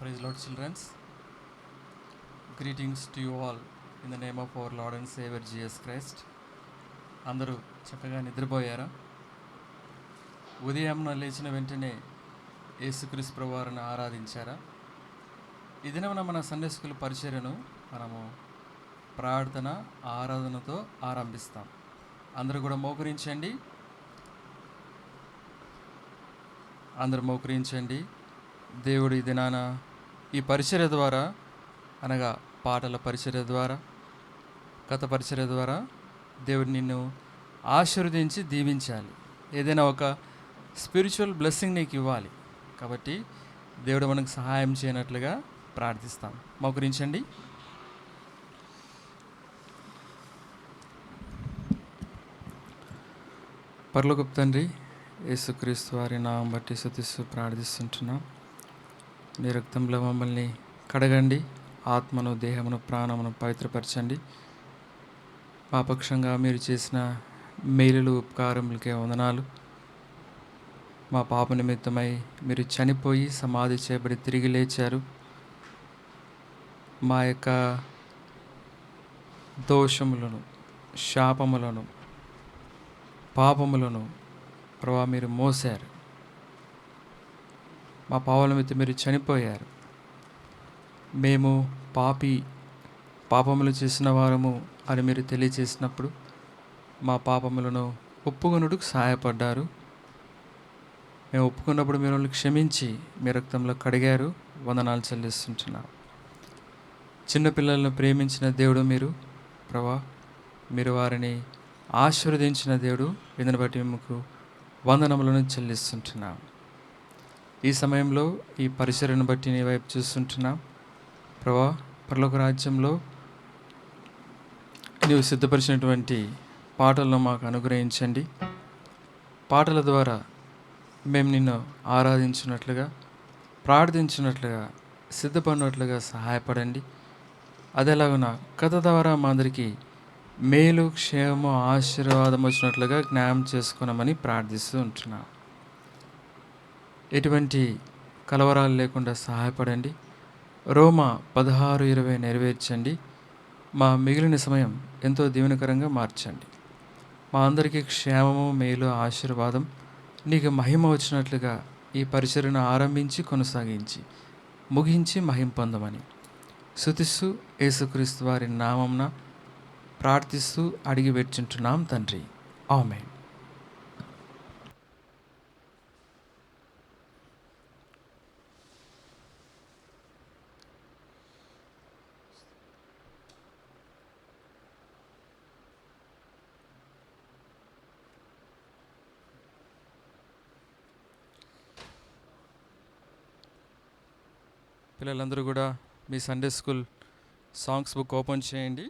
Praise Lord, children. Greetings to you all in the name of our Lord and Savior Jesus Christ. అందరూ చక్కగా నిద్రపోయారా? ఉదయం లేచిన వెంటనే యేసుక్రీస్తు ప్రభువారిని ఆరాధించారా? ఈ దినమున మన సండే స్కూల్ పరిచర్యను మనము ప్రార్థన ఆరాధనతో ఆరంభిస్తాం. అందరూ కూడా మోకరించండి. అందరూ మోకరించండి. దేవుడు ఈ దినాన ఈ పరిచర్య ద్వారా, అనగా పాటల పరిచర్య ద్వారా, కథ పరిచర్య ద్వారా దేవుడు నిన్ను ఆశీర్వదించి దీవించాలి. ఏదైనా ఒక స్పిరిచువల్ బ్లెస్సింగ్ నీకు ఇవ్వాలి. కాబట్టి దేవుడు మనకు సహాయం చేయనట్లుగా ప్రార్థిస్తాం. మోకరించండి. పరలోకపు తండ్రి, యేసుక్రీస్తు వారి నామం బట్టి స్తుతిస్తూ ప్రార్థిస్తుంటున్నాం. నీ రక్తంలో మమ్మల్ని కడగండి. ఆత్మను, దేహమును, ప్రాణమును పవిత్రపరచండి. మా పక్షంగా మీరు చేసిన మేలులు, ఉపకారములకే వందనాలు. మా పాప నిమిత్తమై మీరు చనిపోయి సమాధి చేయబడి తిరిగి లేచారు. మా యొక్క దోషములను, శాపములను, పాపములను ప్రభా మీరు మోసారు. మా పాపల నిమిత్తం మీరు చనిపోయారు. మేము పాపములు చేసిన వారము అని మీరు తెలియచేసినప్పుడు మా పాపములను ఒప్పుకొనుటకు సహాయపడ్డారు. మేము ఒప్పుకున్నప్పుడు మీరు క్షమించి మీ రక్తంలో కడిగారు. వందనాలు చెల్లిస్తుంటున్నాం. చిన్నపిల్లలను ప్రేమించిన దేవుడు మీరు ప్రభా, మీరు వారిని ఆశీర్వదించిన దేవుడు. దీనిని బట్టి మీకు వందనములను చెల్లిస్తుంటున్నాం. ఈ సమయంలో ఈ పరిసరను బట్టి నీ వైపు చూస్తుంటున్నాం. ప్రభా, పరలోక రాజ్యంలో నీవు సిద్ధపరిచినటువంటి పాటలను మాకు అనుగ్రహించండి. పాటల ద్వారా మేము నిన్ను ఆరాధించినట్లుగా, ప్రార్థించినట్లుగా, సిద్ధపడినట్లుగా సహాయపడండి. అదేలాగున కథ ద్వారా మా అందరికీ మేలు, క్షేమము, ఆశీర్వాదం వచ్చినట్లుగా జ్ఞానం చేసుకున్నామని ప్రార్థిస్తూ ఉంటున్నాం. ఎటువంటి కలవరాలు లేకుండా సహాయపడండి. రోమా 16:20 నెరవేర్చండి. మా మిగిలిన సమయం ఎంతో దీవెనకరంగా మార్చండి. మా అందరికీ క్షేమము, మేలు, ఆశీర్వాదం, నీకు మహిమ వచ్చినట్లుగా ఈ పరిచర్యను ఆరంభించి, కొనసాగించి, ముగించి మహిమ పొందమని స్తుతిస్తూ యేసుక్రీస్తు వారి నామమున ప్రార్థిస్తూ అడిగి వేడుచుంటున్నాం తండ్రి. ఆమేన్. పిల్లలందరూ కూడా మీ Sunday school songs book open చేయండి.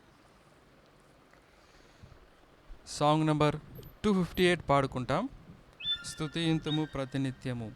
సాంగ్ నెంబర్ 258 పాడుకుంటాం. స్తుతింతుము ప్రతినిత్యము.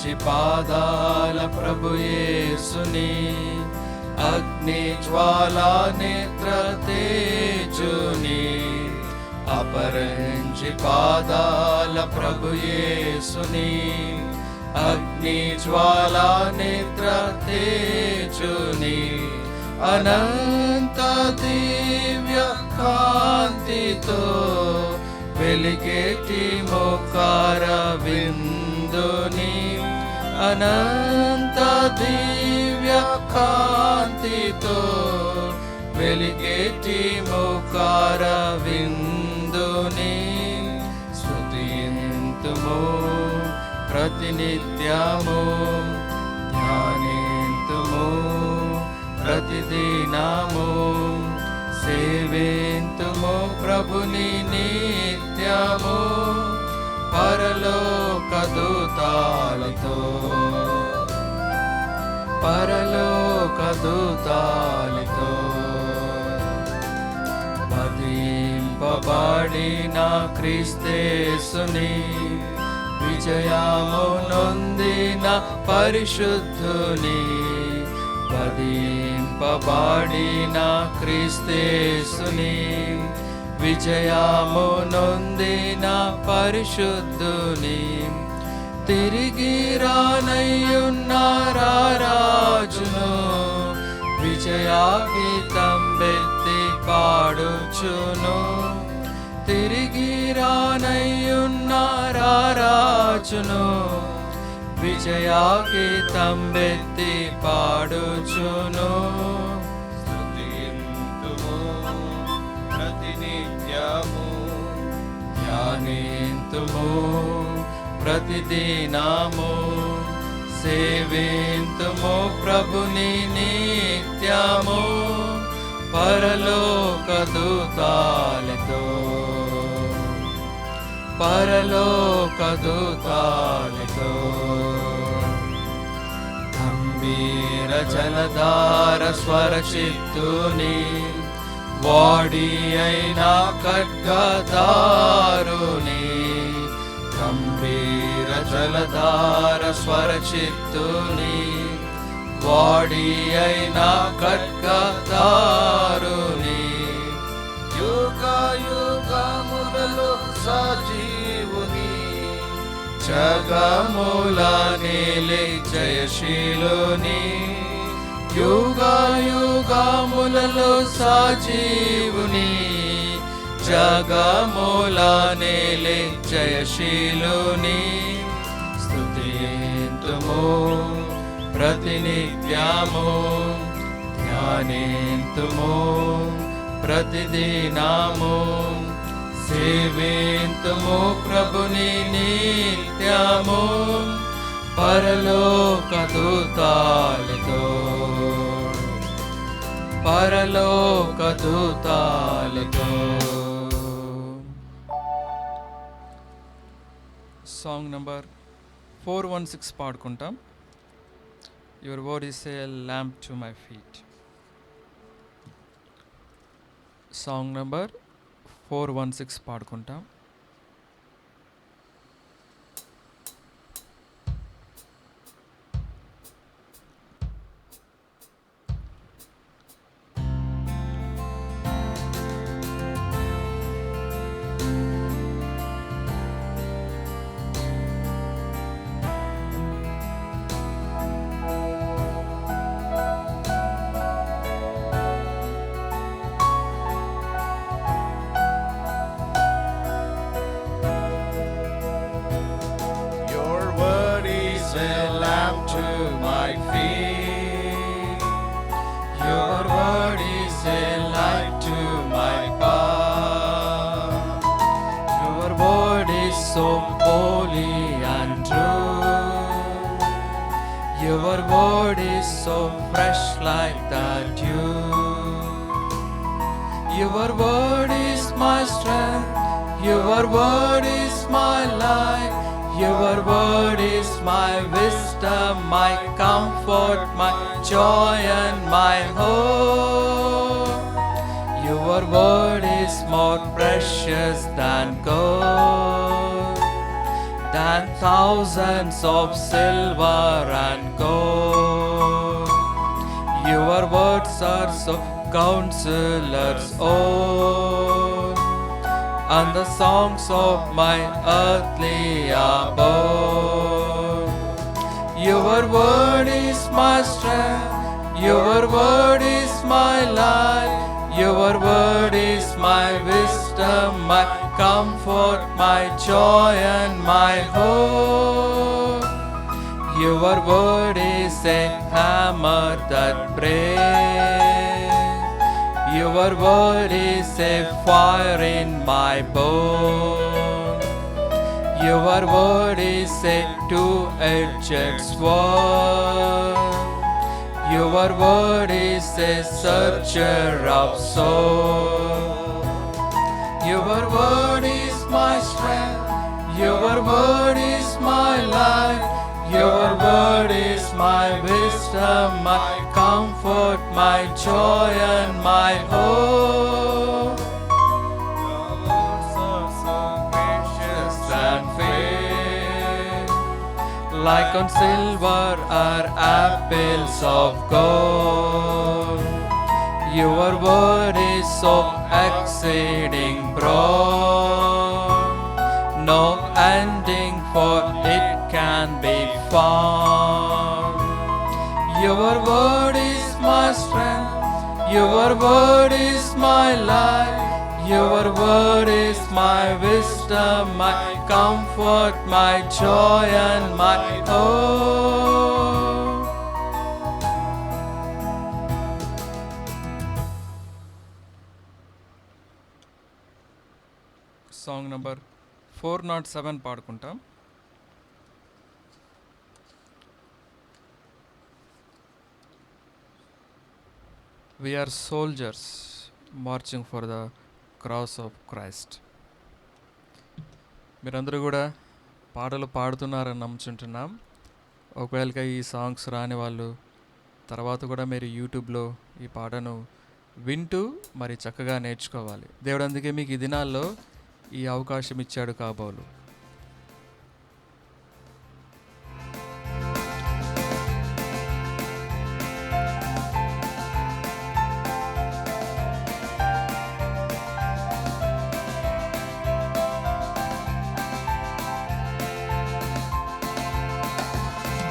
అపరించి పాదాల ప్రభు యేసుని అగ్ని జ్వాలా నేత్ర తేజుని అపరించి పాదాల ప్రభు యేసుని అగ్ని జ్వాలా నేత్ర తేజుని అనంత దివ్య కాంతితో వెలిగేటి మోకార విందుని అనంత దివ్య కాంతితో వెలిగేటి మోకార విందుని స్తుతింతుము ప్రతినిత్యము ధ్యానింతుము ప్రతిదినము సేవింతుము ప్రభుని నిత్యము పరలోక దూతాలతో పరలోక దూతాలతో వధింపబడిన క్రీస్తేసుని విజయము నొందిన పరిశుద్ధుని వధింపబడిన క్రీస్తేసుని విజయము నొందిన పరిశుద్ధుని తిరిగి రానయ్యున్న రారాజును విజయాగీతం బెత్తి పాడుచును తిరిగి రానయ్యున్న రారాజును విజయాగీతం బెత్తి పాడుచును స్తుతింతుము ప్రతినిత్యము ధ్యానింతుము ప్రతిదినము సేవింతుము ప్రభుని నిత్యము పరలోక దూతాలతో పరలోక దూతాలతో గంభీర జలధార స్వరచిత్తుని వాడి అయిన ఖడ్గదారుని గంభీర జలధార స్వరచిత్తుని వాడి అయిన ఖడ్గదారుని యుగ యుగములలో సజీవుని జగముల నేలే జయశీలుని యుగ యుగములలో సజీవుని జగముల నేలే జయశీలుని స్తుతింతుము ప్రతినిత్యము ధ్యానింతుము ప్రతిదినము సేవింతుము ప్రభుని నిత్యము పరలోక దూతాలతో పరలోక దూతాలతో. సాంగ్ నంబర్ 416 పాడుకుంటాం. Your word is a lamp to my feet. Song number 416 పాడుకుంటాం. So holy and true, your word is so fresh like the dew. Your word is my strength, your word is my life, your word is my wisdom, my comfort, my joy and my hope. Your word is more precious than gold, than thousands of silver and gold. Your words are so counselors own, and the songs of my earthly abode. Your word is my strength, your word is my life, your word is my wisdom, my comfort, my joy and my hope. Your word is a hammer that breaks, your word is a fire in my bone. Your word is a two-edged sword, your word is a searcher of souls. Your word is my strength, your word is my life, your word is my wisdom, my comfort, my joy and my hope. Your words are so gracious and fair, like on silver are apples of gold. Your word is so exceeding broad, no ending for it can be found. Your word is my strength, your word is my life, your word is my wisdom, my comfort, my joy and my hope. Song number 407 పాడుకుంటాం. We are soldiers marching for the cross of Christ. మీరందరూ కూడా పాటలు పాడుతున్నారని నమ్ముచుంటున్నాం. ఒకవేళ ఈ songs రాని వాళ్ళు తర్వాత కూడా మీరు యూట్యూబ్లో ఈ పాటను వింటూ మరి చక్కగా నేర్చుకోవాలి. దేవుడు అందుకే మీకు ఈ దినాల్లో ఈ అవకాశం ఇచ్చాడు కాబోలు.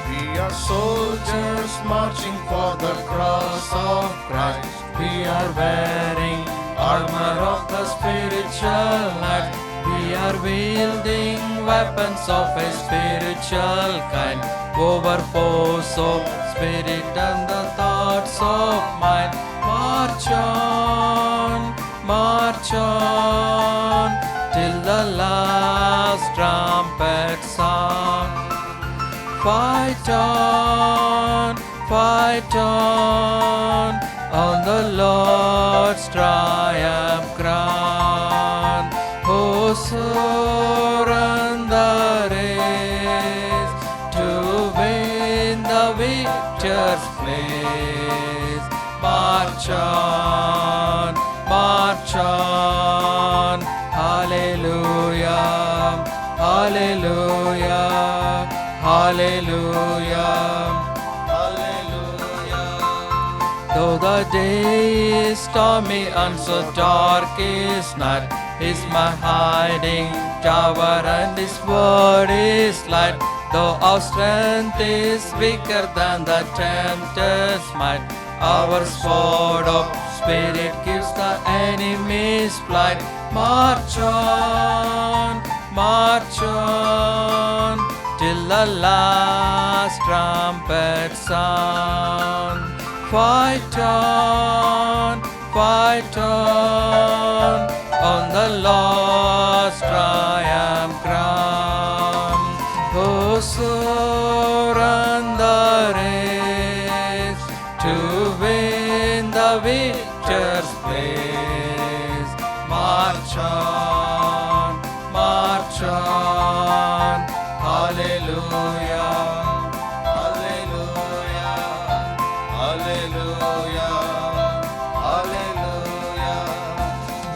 We are soldiers marching for the cross of Christ. We are wearing armor of the spiritual light. We are wielding weapons of a spiritual kind, over foes of spirit and the thoughts of mind. March on, till the last trumpet sound. Fight on, on the Lord's triumph crown. Oh, surrender race to win the victor's place. March on, hallelujah, hallelujah, hallelujah, hallelujah. Though the day is stormy and so dark is night, is my hiding tower and His word is light. Though our strength is weaker than the tempter's might, our sword of spirit gives the enemy's flight. March on, till the last trumpet sound. Fight on, on the Lord's triumph crown. Oh, surrender race to win the victor's place. March on, hallelujah, hallelujah, hallelujah, hallelujah.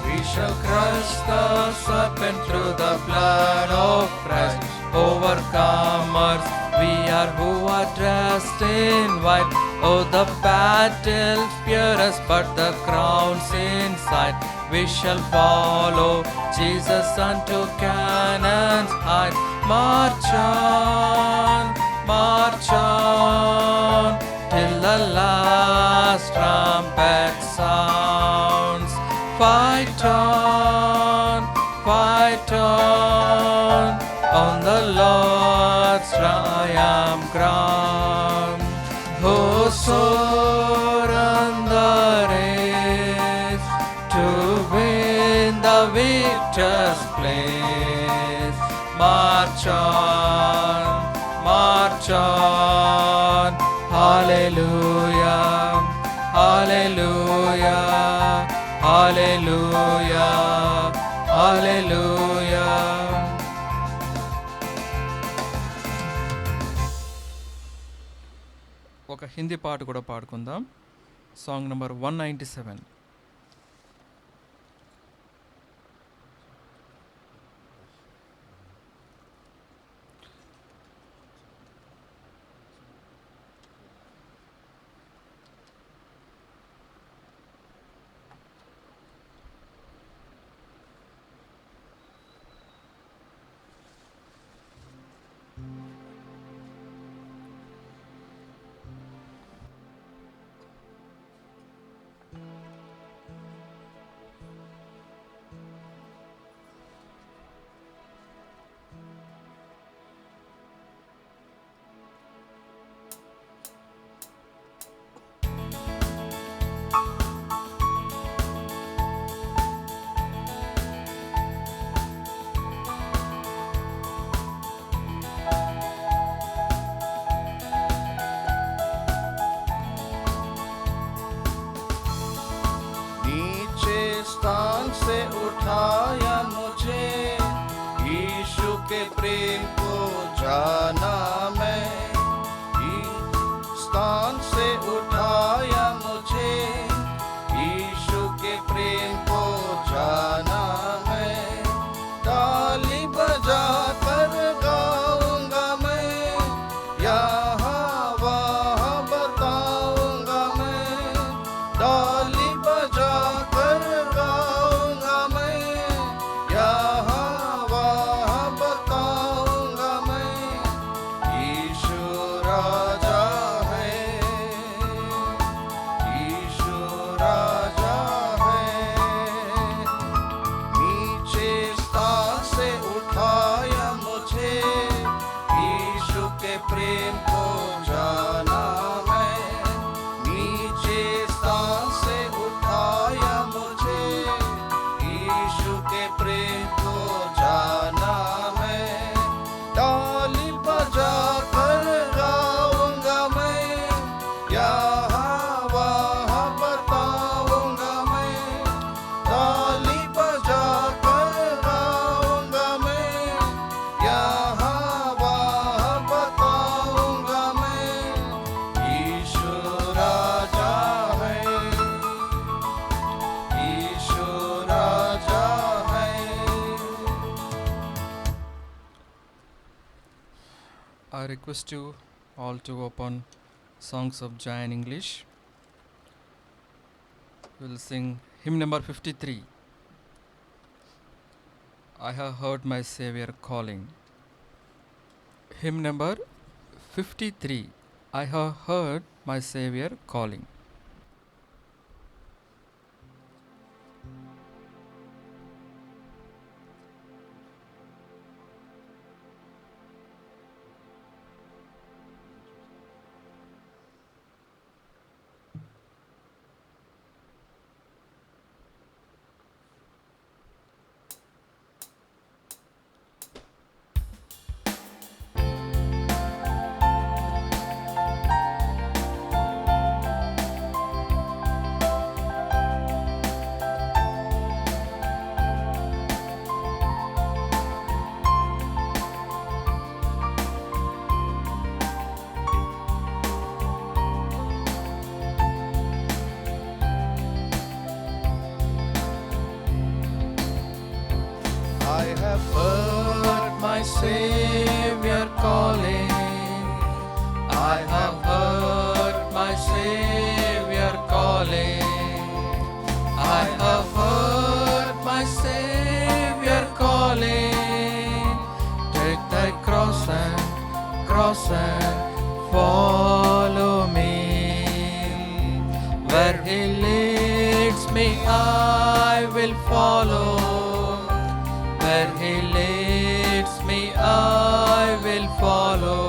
We shall crush the serpent through the blood of Christ, over overcomers. We are who are dressed in white. Oh, the battle furious, but the crown's inside. We shall follow Jesus unto Canaan's height. March on, till the last trumpet sounds. Fight on the Lord's triumph ground. Whoso run the race to win the victor's place. March on, hallelujah, hallelujah, hallelujah, hallelujah. ఒక హిందీ పాట కూడా పాడుకుందాం. Song number 197. स्थान से उठाया मुझे, यीशु के प्रेम को जाना मैं। स्थान से उठाया मुझे, यीशु के प्रेम को जाना मैं। ताली बजा कर गाऊंगा मैं, यहाँ वहाँ बताऊंगा मैं। ताली बजा कर गाऊंगा मैं, यहाँ वहाँ बताऊंगा मैं। यीशु राजा है, यीशु राजा है। नीचे स्थान से उठाया मुझे, यीशु के प्रेम को जाना मैं। नीचे स्थान से उठाया मुझे, यीशु के प्रेम को जाना मैं। ताली बजा कर गाऊंगा मैं, यहाँ वहाँ बताऊंगा मैं। ताली बजा कर गाऊंगा मैं, यहाँ वहाँ बताऊंगा मैं। यीशु राजा है, यीशु राजा है। I request you all to open Songs of Joy in English. We will sing hymn number 53. I have heard my Savior calling. Hymn number 53. I have heard my Savior calling. I have heard my Savior calling. I have heard my Savior calling. I have heard my Savior calling. Take thy cross and follow me. Where he leads me, I will follow. Where he leads me, I will follow.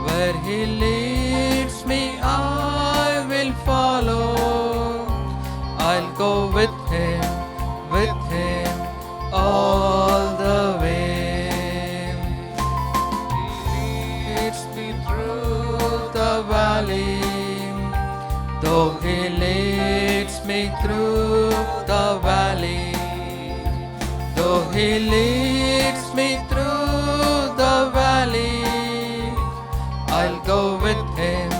Where he leads me, I will follow. I'll go with him all the way. He leads me through the valley. Though he leads me through the valley. Though he leads me through the valley, I'll go with him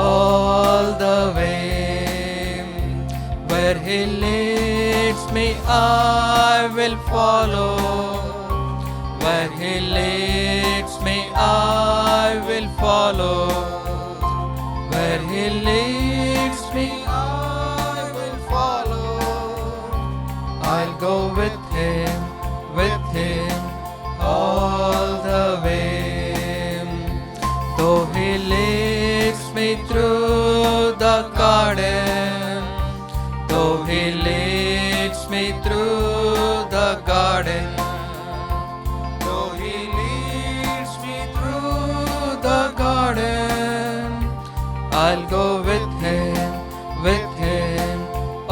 all the way. Where he leads me, I will follow. Where he leads me, I will follow. Where he leads me, I will follow. I'll go with him all the way. Though he leads me through the garden, though he leads me through the garden, though he leads me through the garden, I'll go with him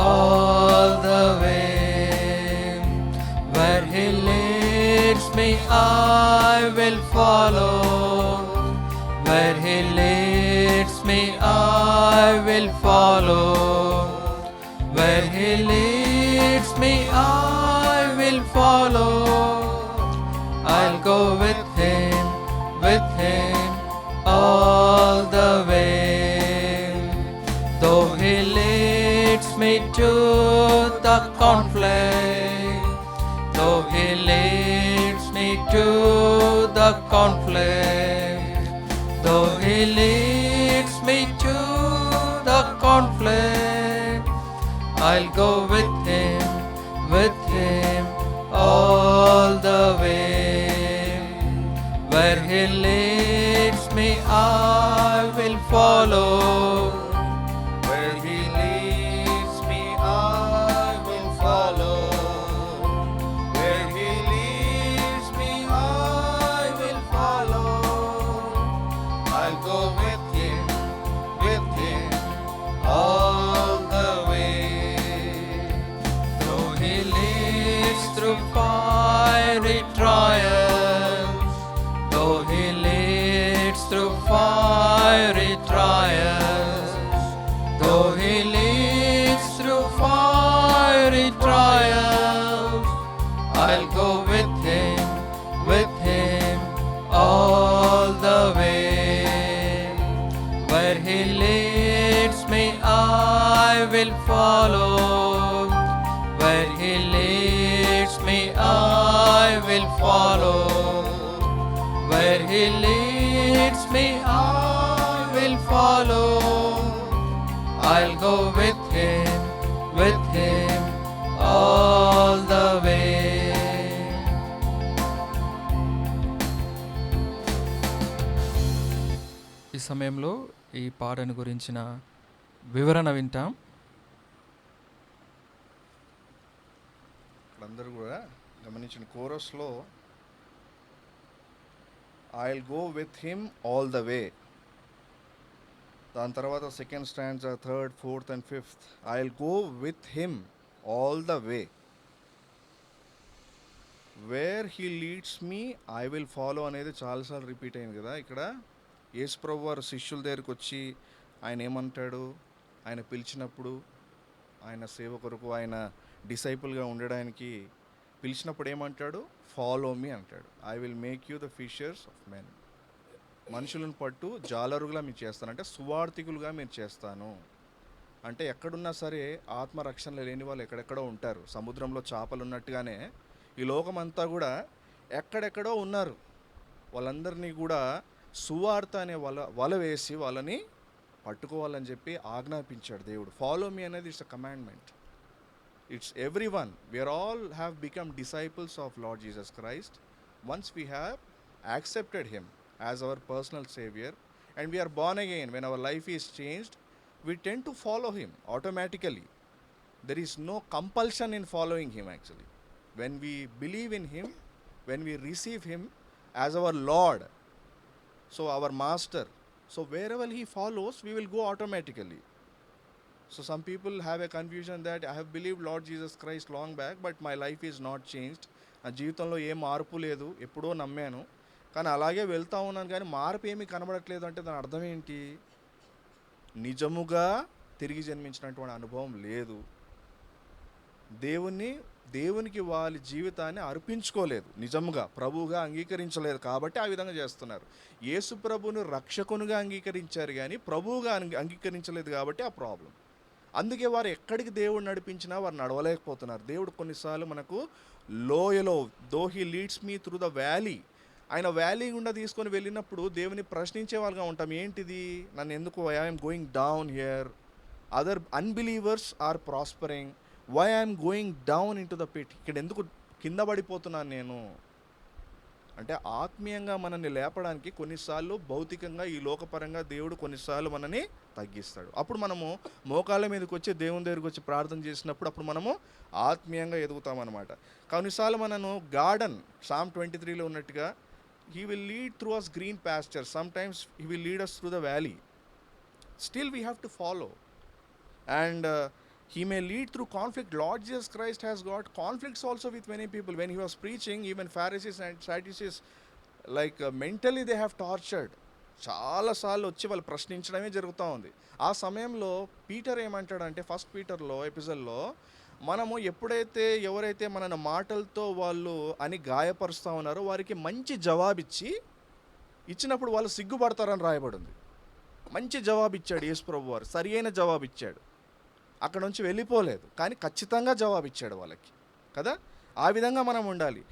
all the way. Where he leads me, I will follow. Where he leads me, I will follow. Where he leads me, I will follow. I'll go with him all the way. Though he leads me to the conflict, though he leads me to the conflict, though he leads me to the conflict, I'll go with him all the way. Where he leads me, I will follow. Where he leads me, I will follow. Where he leads me, I will follow. I'll go with him all the way. Though he leads through fiery trials, though he leads through fiery trials, though he leads through fiery trials, I'll go with him all the way. Where he leads me, I will follow. Where he leads me, I will follow. Where he leads me, I will follow. I'll go with him all the way. ఈ సమయంలో ఈ పాటను గురించిన వివరణ వింటాం. అందరూ కూడా గమనించిన కోరస్లో I'll go with him all the way. దాని తర్వాత second stanzas, third, fourth and fifth I'll go with him all the way. Where he leads me I will follow అనేది చాలాసార్లు రిపీట్ అయింది కదా. ఇక్కడ యేసుప్రభు వారు శిష్యుల దగ్గరికి వచ్చి ఆయన ఏమంటాడు, ఆయన పిలిచినప్పుడు, ఆయన సేవ కొరకు, ఆయన డిసైపుల్గా ఉండడానికి పిలిచినప్పుడు ఏమంటాడు, ఫాలో మీ అంటాడు. I will make you the fishers of men. మనుషులను పట్టు జాలరుగా మీరు చేస్తాను, అంటే సువార్థికులుగా మీరు చేస్తాను. అంటే ఎక్కడున్నా సరే ఆత్మరక్షణ లేని వాళ్ళు ఎక్కడెక్కడో ఉంటారు. సముద్రంలో చేపలు ఉన్నట్టుగానే ఈ లోకమంతా కూడా ఎక్కడెక్కడో ఉన్నారు. వాళ్ళందరినీ కూడా సువార్త అనే వల వేసి వాళ్ళని పట్టుకోవాలని చెప్పి ఆజ్ఞాపించాడు దేవుడు. ఫాలో మీ అనేది it's a commandment. It's every one. We're all have become disciples of Lord Jesus Christ once we have accepted him as our personal saviour and we're born again. When our life is changed, we tend to follow him automatically. There is no compulsion in following him actually. When we believe in him, when we receive him as our Lord, so our master, so wherever he follows, we will go automatically. So some people have a confusion that I have believed Lord Jesus Christ long back, but my life is not changed. నా జీవితంలో ఏ మార్పు లేదు, ఎప్పుడో నమ్మాను కానీ అలాగే వెళ్తా ఉన్నాను కానీ మార్పు ఏమీ కనబడట్లేదు అంటే దాని అర్థం ఏంటి? నిజముగా తిరిగి జన్మించినటువంటి అనుభవం లేదు. దేవునికి వాళ్ళ జీవితాన్ని అర్పించుకోలేదు, నిజముగా ప్రభువుగా అంగీకరించలేదు కాబట్టి ఆ విధంగా చేస్తున్నారు. యేసు ప్రభువును రక్షకునిగా అంగీకరించారు కానీ ప్రభువుగా అంగీకరించలేదు కాబట్టి ఆ ప్రాబ్లం. అందుకే వారు ఎక్కడికి దేవుడు నడిపించినా వారు నడవలేకపోతున్నారు. దేవుడు కొన్నిసార్లు మనకు లోయలో though he leads me through the valley, ఆయన వ్యాలీ గుండా తీసుకొని వెళ్ళినప్పుడు దేవుని ప్రశ్నించే వాళ్ళగా ఉంటాం. ఏంటిది? నన్ను ఎందుకు I'm going down here, other unbelievers are prospering, why I'm going down in to the pit, ఇక్కడ ఎందుకు కింద పడిపోతున్నాను నేను అంటే ఆత్మీయంగా మనల్ని లేపడానికి కొన్నిసార్లు భౌతికంగా ఈ లోకపరంగా దేవుడు కొన్నిసార్లు మనని తగ్గిస్తాడు. అప్పుడు మనము మోకాళ్ళ మీదకి వచ్చి దేవుని దగ్గరికి వచ్చి ప్రార్థన చేసినప్పుడు అప్పుడు మనము ఆత్మీయంగా ఎదుగుతామన్నమాట. కొన్నిసార్లు మనను గార్డెన్ Psalm 23లో ఉన్నట్టుగా he will lead through us green pastures, sometimes he will lead us through the valley, still we have to follow, and he may lead through conflict. Lord Jesus Christ has got conflicts also with many people. When he was preaching, even Pharisees and Sadducees, like mentally they have tortured. చాలా సార్లు వచ్చి వాళ్ళు ప్రశ్నించడమే జరుగుతూ ఉంది. ఆ సమయంలో Peter ఏమంటాడంటే first పీటర్లో ఎపిసోడ్లో మనము ఎవరైతే మన మాటలతో వాళ్ళు అని గాయపరుస్తూ ఉన్నారో వారికి మంచి జవాబిచ్చి ఇచ్చినప్పుడు వాళ్ళు సిగ్గుపడతారని రాయబడింది. మంచి జవాబు ఇచ్చాడు యేసు ప్రభు వారు, సరి అయిన జవాబు ఇచ్చాడు. అక్కడ నుంచి వెళ్ళిపోలేదు కానీ ఖచ్చితంగా జవాబు ఇచ్చాడు వాళ్ళకి కదా. ఆ విధంగా మనం ఉండాలి.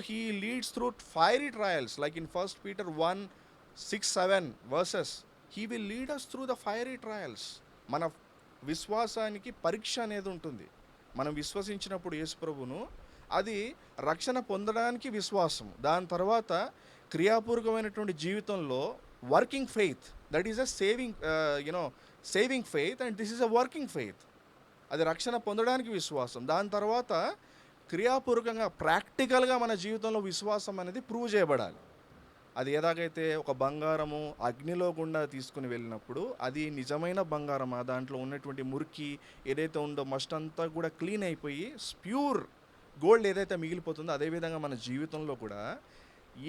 He leads through fiery trials like in 1 Peter 1:6-7 verses, he will lead us through the fiery trials. మన విశ్వాసానికి పరీక్ష అనేది ఉంటుంది. మనం విశ్వసించినప్పుడు యేసు ప్రభువును అది రక్షణ పొందడానికి విశ్వాసం, దాని తర్వాత క్రియాపూర్వకమైనటువంటి జీవితంలో working faith, that is a saving faith and this is a working faith. అది రక్షణ పొందడానికి విశ్వాసం, దాని తర్వాత క్రియాపూర్వకంగా ప్రాక్టికల్గా మన జీవితంలో విశ్వాసం అనేది ప్రూవ్ చేయబడాలి. అది ఎలాగైతే ఒక బంగారము అగ్నిలో గుండా తీసుకుని వెళ్ళినప్పుడు అది నిజమైన బంగారమా, దాంట్లో ఉన్నటువంటి మురికి ఏదైతే ఉందో మస్ట్ అంతా కూడా క్లీన్ అయిపోయి ప్యూర్ గోల్డ్ ఏదైతే మిగిలిపోతుందో అదేవిధంగా మన జీవితంలో కూడా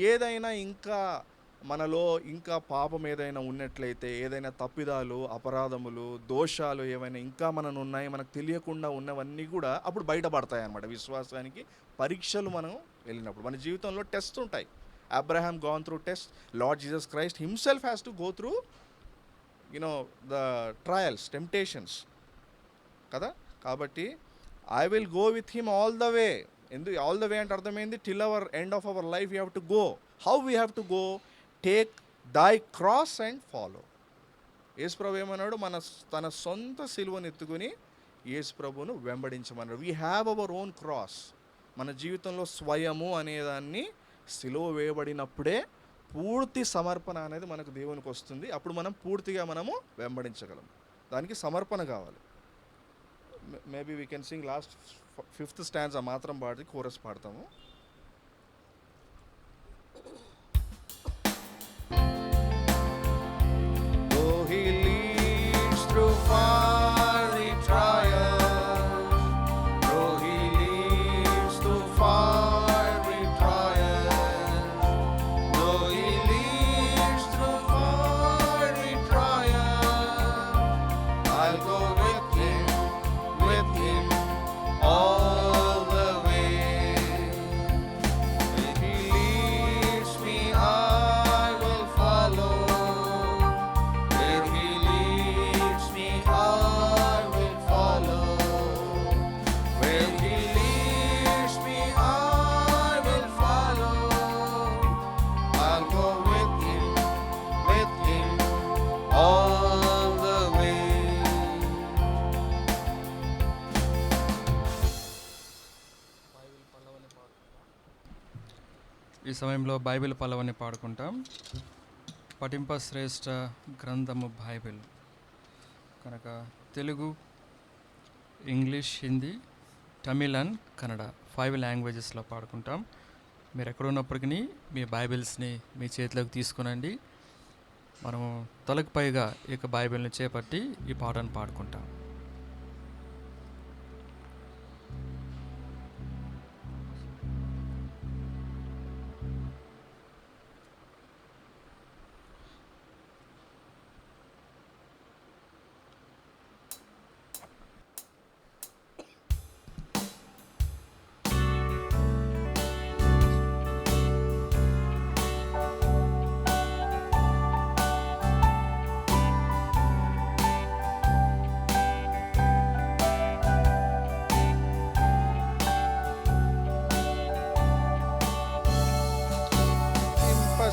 ఏదైనా మనలో ఇంకా పాపం ఏదైనా ఉన్నట్లయితే, ఏదైనా తప్పిదాలు, అపరాధములు, దోషాలు ఏమైనా ఇంకా మనను ఉన్నాయి, మనకు తెలియకుండా ఉన్నవన్నీ కూడా అప్పుడు బయటపడతాయి అన్నమాట. విశ్వాసానికి పరీక్షలు మనం వెళ్ళినప్పుడు మన జీవితంలో టెస్ట్ ఉంటాయి. Abraham gone through tests. Lord Jesus Christ himself has to go through the trials, temptations kada. Kabatti I will go with him all the way. All the way అంటే అర్థమైంది till our end of our life we have to go. How we have to go? Take thy cross and follow. యేసు ప్రభు ఏమన్నాడు? తన సొంత సిలువను ఎత్తుకుని యేసు ప్రభువును వెంబడించమన్నాడు. We have our own cross. మన జీవితంలో స్వయము అనేదాన్ని సిలువ వేయబడినప్పుడే పూర్తి సమర్పణ అనేది మనకు దేవునికి వస్తుంది. అప్పుడు మనం పూర్తిగా మనము వెంబడించగలం. దానికి సమర్పణ కావాలి. Maybe we can sing last 5th stanza మాత్రం పాడి కోరస్ పాడతాము. ఈ సమయంలో బైబిల్ పల్లవని పాడుకుంటాం. పఠింప శ్రేష్ఠ గ్రంథము బైబిల్. కనుక తెలుగు, ఇంగ్లీష్, హిందీ, తమిళ్ అండ్ కన్నడ 5 లాంగ్వేజెస్లో పాడుకుంటాం. మీరు ఎక్కడ ఉన్నప్పటికీ మీ బైబిల్స్ని మీ చేతిలోకి తీసుకునండి. మనము తలకు పైగా ఈ యొక్క బైబిల్ని చేపట్టి ఈ పాటను పాడుకుంటాం.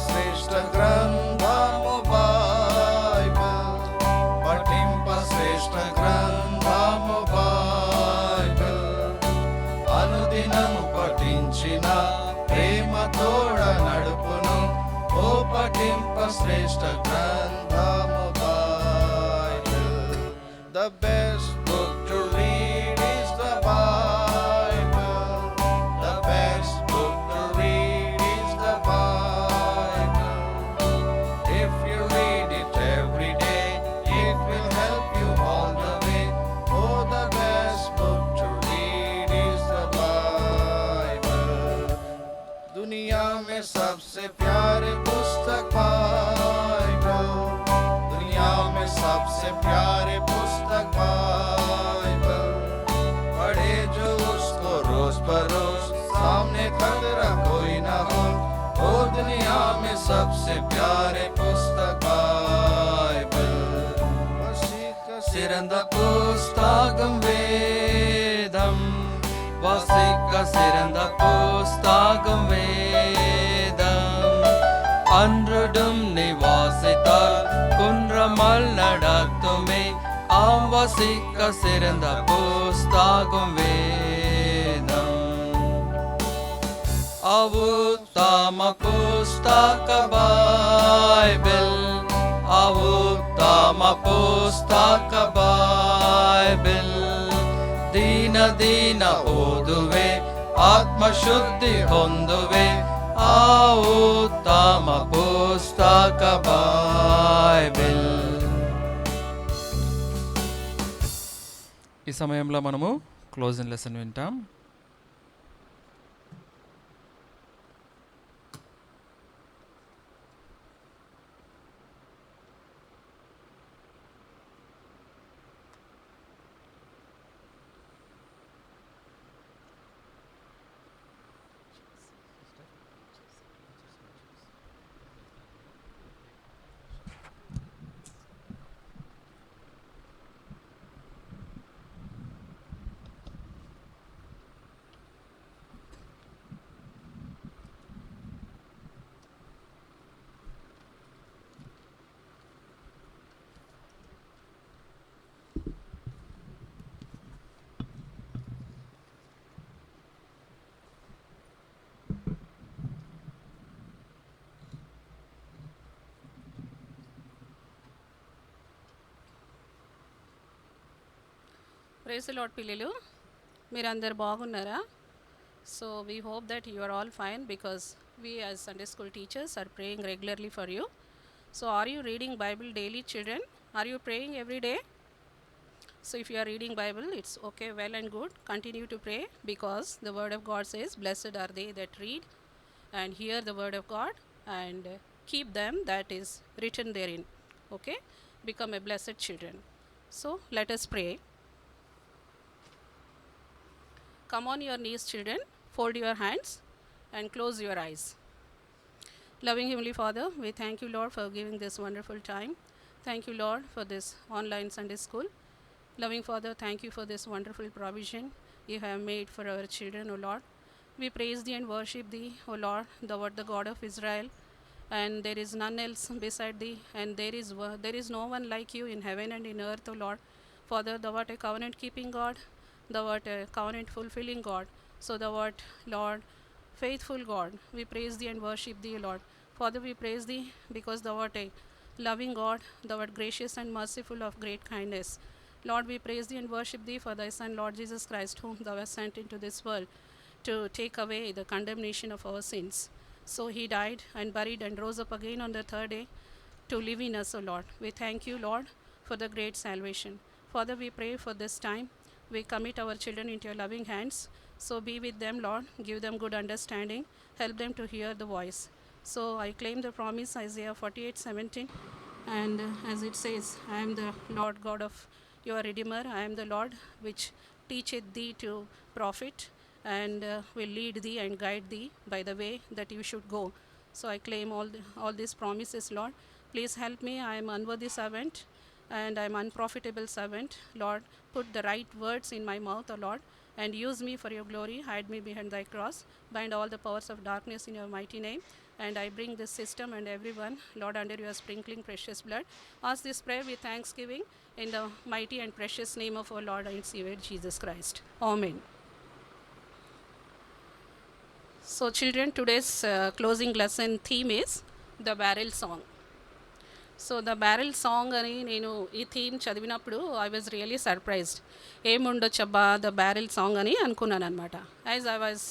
శ్రేష్ఠ గ్రంథము బైబిల్, పఠింప శ్రేష్ఠ గ్రంథము బైబిల్, అనుదినము పఠించిన ప్రేమ తోడ నడుపును. ఓ పఠింప శ్రేష్ఠ గ్రంథము Bible. The best book to read is the Bible. The best book to read is the Bible. If you read it every day, it will help you all the way. Oh, the best book to read is the Bible. दुनिया में सबसे प्यारे पुस्तक Bible, दुनिया में सबसे प्यारे पुस्तक बाइबल, पढ़े जो उसको रोज बरोज, सामने खतरा कोई ना हो. ओ दुनिया में सबसे प्यारे पुस्तक बाइबल. சிறந்த புஸ்தகம் வேதம், வாசிக்க சிறந்த புஸ்தகம் வேதம், அன்றுடும் நீ வாசித்தால் குன்றமல் நடத்துமே. ஆம், வாசிக்க சிறந்த புஸ்தகம் வேதம். அவுத்தம புஸ்தக பைபிள், ಅವುತ್ತಮ ಪುಸ್ತಕ ಬೈಬಲ್, ದಿನ ದಿನ ಓದುವೆ, ಆತ್ಮಶುದ್ಧಿ ಹೊಂದುವೆ. ಆ ಉತ್ತಮ ಪುಸ್ತಕ ಬೈಬಲ್. ఈ సమయంలో మనము క్లోజింగ్ లెసన్ వింటాం. ప్రైజ్ ది లార్డ్ పిల్లలు, మీరందరు బాగున్నారా? So we hope that you are all fine because we as Sunday school teachers are praying regularly for you. So are you reading Bible daily children? Are you praying every day? So if you are reading Bible, it's okay, well and good. Continue to pray because the word of God says, blessed are they that read and hear the word of God and keep them that is written therein. Okay? Become a blessed children. So let us pray. Come on your knees, children. Fold your hands and close your eyes. Loving Heavenly Father, we thank you, Lord, for giving this wonderful time. Thank you, Lord, for this online Sunday school. Loving Father, thank you for this wonderful provision you have made for our children, O Lord. We praise thee and worship thee, O Lord, thou art the God of Israel, and there is none else beside thee, and there is no one like you in heaven and in earth, O Lord. Father, thou art a covenant keeping God, thou art a covenant fulfilling God. So thou art, Lord, Faithful God, we praise thee and worship thee, Lord. Father, we praise thee because thou art a loving God, thou art gracious and merciful of great kindness. Lord, we praise thee and worship thee for thy Son, Lord Jesus Christ, whom thou hast sent into this world to take away the condemnation of our sins. So he died and buried and rose up again on the third day to live in us, O Lord. We thank you, Lord, for the great salvation. Father, we pray for this time. We commit our children into your loving hands. So be with them, Lord. Give them good understanding. Help them to hear the voice. So I claim the promise, Isaiah 48:17. And as it says, I am the Lord God of your Redeemer. I am the Lord which teacheth thee to profit and will lead thee and guide thee by the way that you should go. So I claim all these promises, Lord. Please help me. I am unworthy servant and I am unprofitable servant. Lord, put the right words in my mouth, O Lord, and use me for your glory. Hide me behind thy cross. Bind all the powers of darkness in your mighty name. And I bring this system and everyone, Lord, under your sprinkling precious blood. Ask this prayer with thanksgiving in the mighty and precious name of our Lord and Savior Jesus Christ. Amen. So children, today's closing lesson theme is the barrel song. So the barrel song అని నేను ఈ theme చదివినప్పుడు I was really surprised. ఏముండొచ్చబ్బా the barrel song అని అనుకున్నాను అనమాట. As I was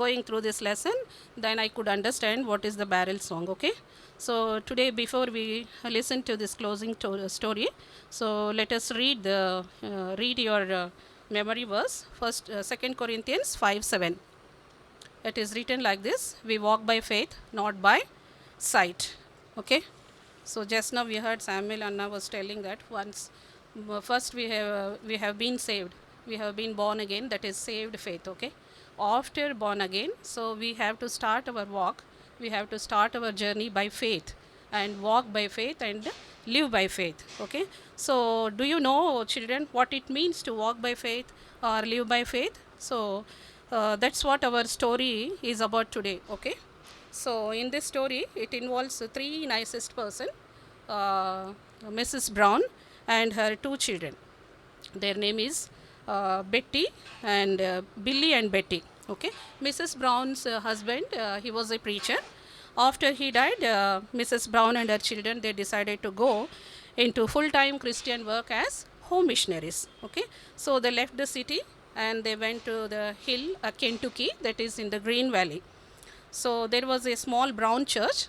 going through this lesson then I could understand what is the barrel song. Okay, so today before we listen to this closing story, so let us read your memory verse. First 2 Corinthians 5:7. It is written like this: we walk by faith, not by sight. Okay, so just now we heard Samuel Anna was telling that first we have been saved, we have been born again, that is saved faith. Okay, after born again, so we have to start our walk, we have to start our journey by faith and walk by faith and live by faith. Okay, so do you know, children, what it means to walk by faith or live by faith? So that's what our story is about today. Okay, so in this story it involves three nicest person, Mrs. Brown and her two children. Their name is Betty and Billy and Betty. Okay, Mrs. Brown's husband, he was a preacher. After he died, Mrs. Brown and her children, they decided to go into full-time Christian work as home missionaries. Okay, so they left the city and they went to the hill, Kentucky, that is in the Green Valley. So there was a small brown church,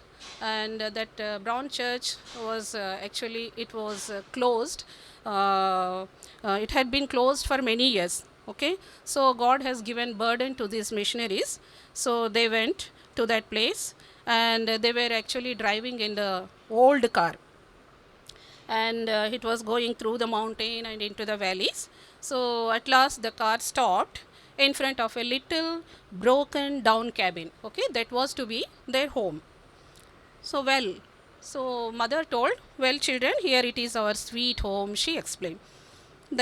and that brown church was actually it was closed. It had been closed for many years. Okay, so God has given burden to these missionaries. So they went to that place, and they were actually driving in the old car, and it was going through the mountain and into the valleys. So at last the car stopped in front of a little broken down cabin. Okay, that was to be their home. So mother told, well children, here it is our sweet home, she explained.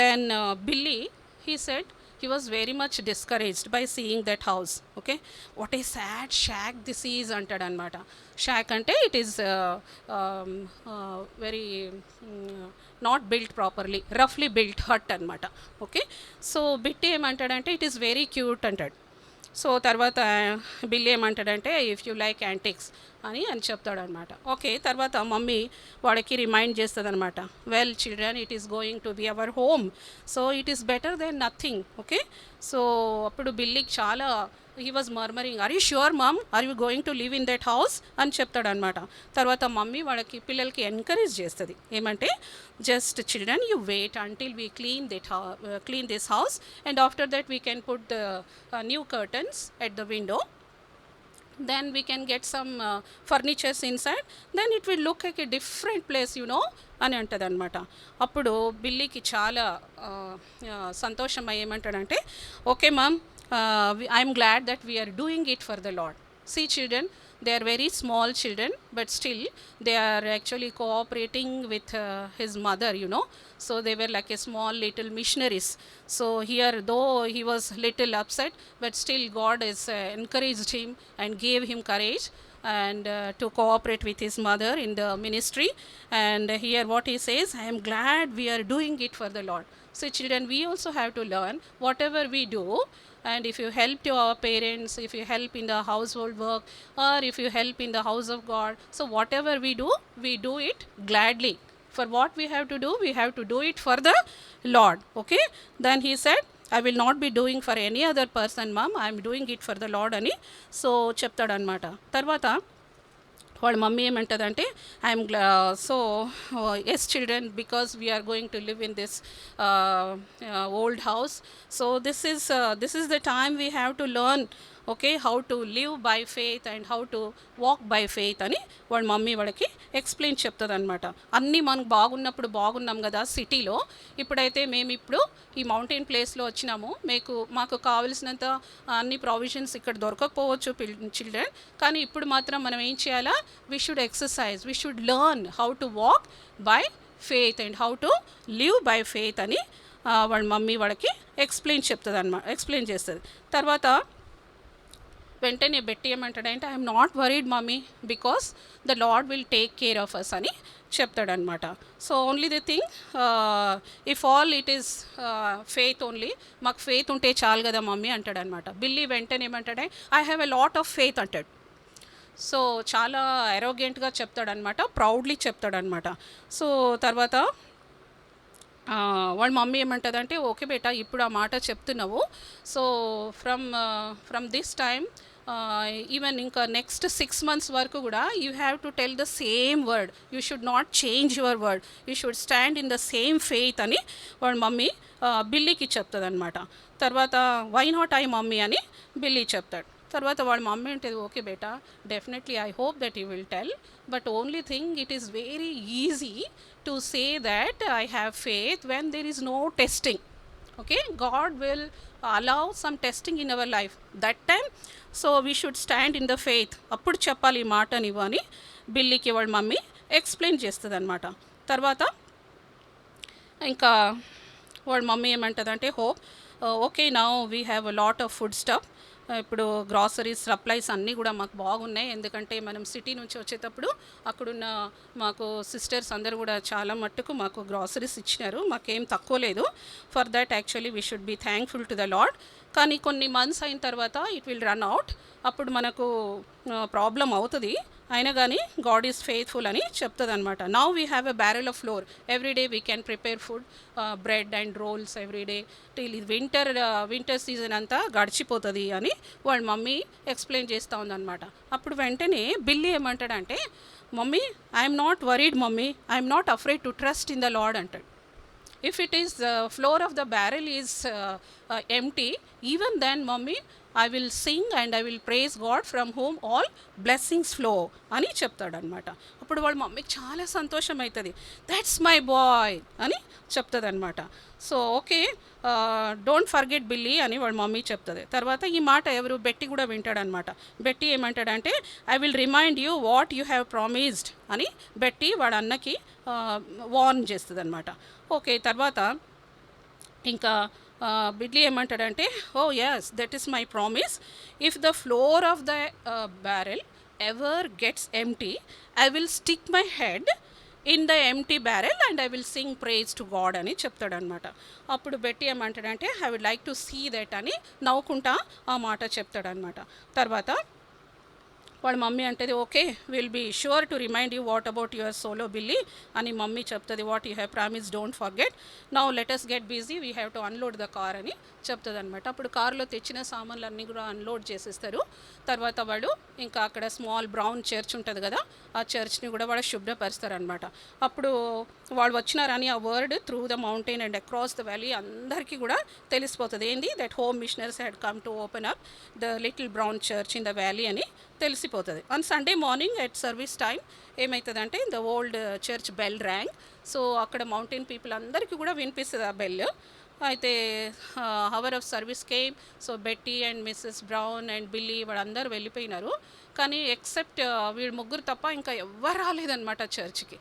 Then Billy, he said he was very much discouraged by seeing that house. Okay, what a sad shack this is antadu anamata. Shack ante it is very not built properly, roughly built hut anamata. Okay, so Bitty ఏమంటాడంటే it is very cute అంటాడు. So తర్వాత బిల్లి ఏమంటాడంటే if you like antiques అని చెప్తాడు అనమాట. Okay, తర్వాత mummy వాడికి రిమైండ్ చేస్తుంది అనమాట, well children, it is going to be our home, so it is better then nothing. Okay, so అప్పుడు బిల్లీకి చాలా he was murmuring, are you sure mum, are you going to live in that house అని చెప్తాడు అనమాట. తర్వాత mummy వాళ్ళకి పిల్లలకి encourage చేస్తుంది ఏమంటే, just children, you wait until we clean this house, and after that we can put the new curtains at the window, then we can get some furnitures inside, then it will look like a different place, you know అని అంటుంది అనమాట. అప్పుడు బిల్లీకి చాలా సంతోషం ఏమంటాడంటే, okay mum, I'm glad that we're doing it for the Lord. See children, they are very small children, but still they are actually cooperating with his mother, you know. So they were like a small little missionaries. So here, though he was little upset, but still God has encouraged him and gave him courage and to cooperate with his mother in the ministry. And here what he says, I am glad we are doing it for the Lord. So children, we also have to learn whatever we do, and if you help to our parents, if you help in the household work, or if you help in the house of God, so whatever we do it gladly. For what we have to do, we have to do it for the Lord. Okay, then he said, I will not be doing for any other person, mom, I am doing it for the Lord అని so చెప్తాడనమాట. తర్వాత వాళ్ళ mummy ఏమంటుందంటే, I'm so yes children, because we're going to live in this old house, so this is the time we have to learn, okay, how to live by faith and how to walk by faith అని వాళ్ళ mummy వాళ్ళకి explain చెప్తుంది అనమాట. అన్నీ మనకు బాగున్నప్పుడు బాగున్నాం కదా సిటీలో, ఇప్పుడైతే మేము ఇప్పుడు ఈ మౌంటైన్ ప్లేస్లో వచ్చినాము, మాకు కావలసినంత అన్ని ప్రావిజన్స్ ఇక్కడ దొరకకపోవచ్చు చిల్డ్రన్, కానీ ఇప్పుడు మాత్రం మనం ఏం చేయాలా, we should exercise, we should learn how to walk by faith and how to live by faith అని వాళ్ళ మమ్మీ వాళ్ళకి ఎక్స్ప్లెయిన్ చేస్తుంది. తర్వాత వెంటనే బెట్టి ఏమంటాడంటే, I'm not worried mummy, because the Lord will take care of us అని చెప్తాడనమాట. So only the thing, if all it is faith only, మాకు ఫెయిత్ ఉంటే చాలు కదా మమ్మీ అంటాడనమాట. బిల్లీ వెంటనే ఏమంటాడే, I have a lot of faith అంటాడు. సో చాలా ఎరోగెంట్గా చెప్తాడనమాట, ప్రౌడ్లీ చెప్తాడనమాట. సో తర్వాత వాళ్ళ మమ్మీ ఏమంటుందంటే, ఓకే బేటా, ఇప్పుడు ఆ మాట చెప్తున్నావు, so from this time even ఇంకా నెక్స్ట్ 6 months వరకు కూడా you have to tell the same word, you should not change your word, you should stand in the same faith అని వాళ్ళ మమ్మీ బిల్లీకి చెప్తుంది అనమాట. తర్వాత వై నాట్ ఐ మమ్మీ అని Billy చెప్తాడు. తర్వాత వాళ్ళ మమ్మీ అంటే, okay beta, definitely I hope that you will tell, but only thing it is very easy to say that I have faith when there is no testing. Okay, God will allow some testing in our life, that time so we should stand in the faith, appudu cheppali maata nivu ani బిల్లీకి వాళ్ళ mummy explain చేస్తుంది అనమాట. తర్వాత ఇంకా వాళ్ళ mummy ఏమంటుందంటే, okay, now we have a lot of food stuff, ఇప్పుడు groceries supplies అన్నీ కూడా మాకు బాగున్నాయి, ఎందుకంటే మనం సిటీ నుంచి వచ్చేటప్పుడు అక్కడున్న మాకు సిస్టర్స్ అందరూ కూడా చాలా మట్టుకు మాకు గ్రాసరీస్ ఇచ్చినారు, మాకేం తక్కువ లేదు. For that actually we should be thankful to the Lord. కానీ కొన్ని మంత్స్ అయిన తర్వాత ఇట్ విల్ రన్ అవుట్, అప్పుడు మనకు ప్రాబ్లం అవుతుంది, అయినా కానీ గాడ్ ఈజ్ ఫెయిత్ఫుల్ అని చెప్తుంది అనమాట. Now we have a barrel of flour, every day we can prepare food, bread and rolls every day till winter season అంతా గడిచిపోతుంది అని వాళ్ళ మమ్మీ ఎక్స్ప్లెయిన్ చేస్తూ ఉందన్నమాట. అప్పుడు వెంటనే బిల్లీ ఏమంటాడంటే, mummy, I'm not worried mummy, I'm not afraid to trust in the lord అంటాడు. If it is floor of the barrel is empty, even then mummy, I will sing and I will praise God from whom all blessings flow అని చెప్తాడనమాట. అప్పుడు వాళ్ళ మమ్మీకి చాలా సంతోషం అవుతుంది, that's my boy అని చెప్తుంది అనమాట. So okay, don't forget Billy అని వాళ్ళ మమ్మీ చెప్తుంది. తర్వాత ఈ మాట ఎవరు బెట్టి కూడా వింటాడనమాట. బెట్టి ఏమంటాడంటే, I will remind you what you have promised అని బెట్టి వాడు అన్నకి వార్న్ చేస్తుంది అనమాట. ఓకే, తర్వాత ఇంకా బిల్లీ ఏమంటాడంటే, oh yes, that is my promise, if the floor of the barrel ever gets empty, I will stick my head in the empty barrel and I will sing praise to God అని చెప్తాడనమాట. అప్పుడు Betty ఏమంటాడంటే, I would like to see that అని నవ్వుకుంటా ఆ మాట చెప్తాడనమాట. తర్వాత వాళ్ళ మమ్మీ అంటది, okay, will be sure to remind you what about your solo Billy అని మమ్మీ చెప్తుంది. What you have promise don't forget, now let us get busy, we have to unload the car అని చెప్తుంది అనమాట. అప్పుడు కారులో తెచ్చిన సామాన్లన్నీ కూడా అన్లోడ్ చేసేస్తారు. తర్వాత వాళ్ళు ఇంకా అక్కడ స్మాల్ బ్రౌన్ చర్చ్ ఉంటుంది కదా, ఆ చర్చ్ని కూడా వాళ్ళు శుభ్రపరుస్తారనమాట. అప్పుడు వాళ్ళు వచ్చినారని ఆ word through the mountain and across the valley అందరికీ కూడా తెలిసిపోతుంది, ఏంది, that home missionaries had come to open up the little brown church in the valley అని తెలిసిపోతుంది. On Sunday morning at service time ఏమవుతుందంటే, the old church bell rang. So అక్కడ mountain people అందరికీ కూడా వినిపిస్తుంది ఆ బెల్. అయితే hour of service came, so Betty and Mrs Brown and Billy వాళ్ళందరూ వెళ్ళిపోయినారు, కానీ ఎక్సెప్ట్ వీళ్ళు ముగ్గురు తప్ప ఇంకా ఎవ్వరు రాలేదన్నమాట చర్చ్కి.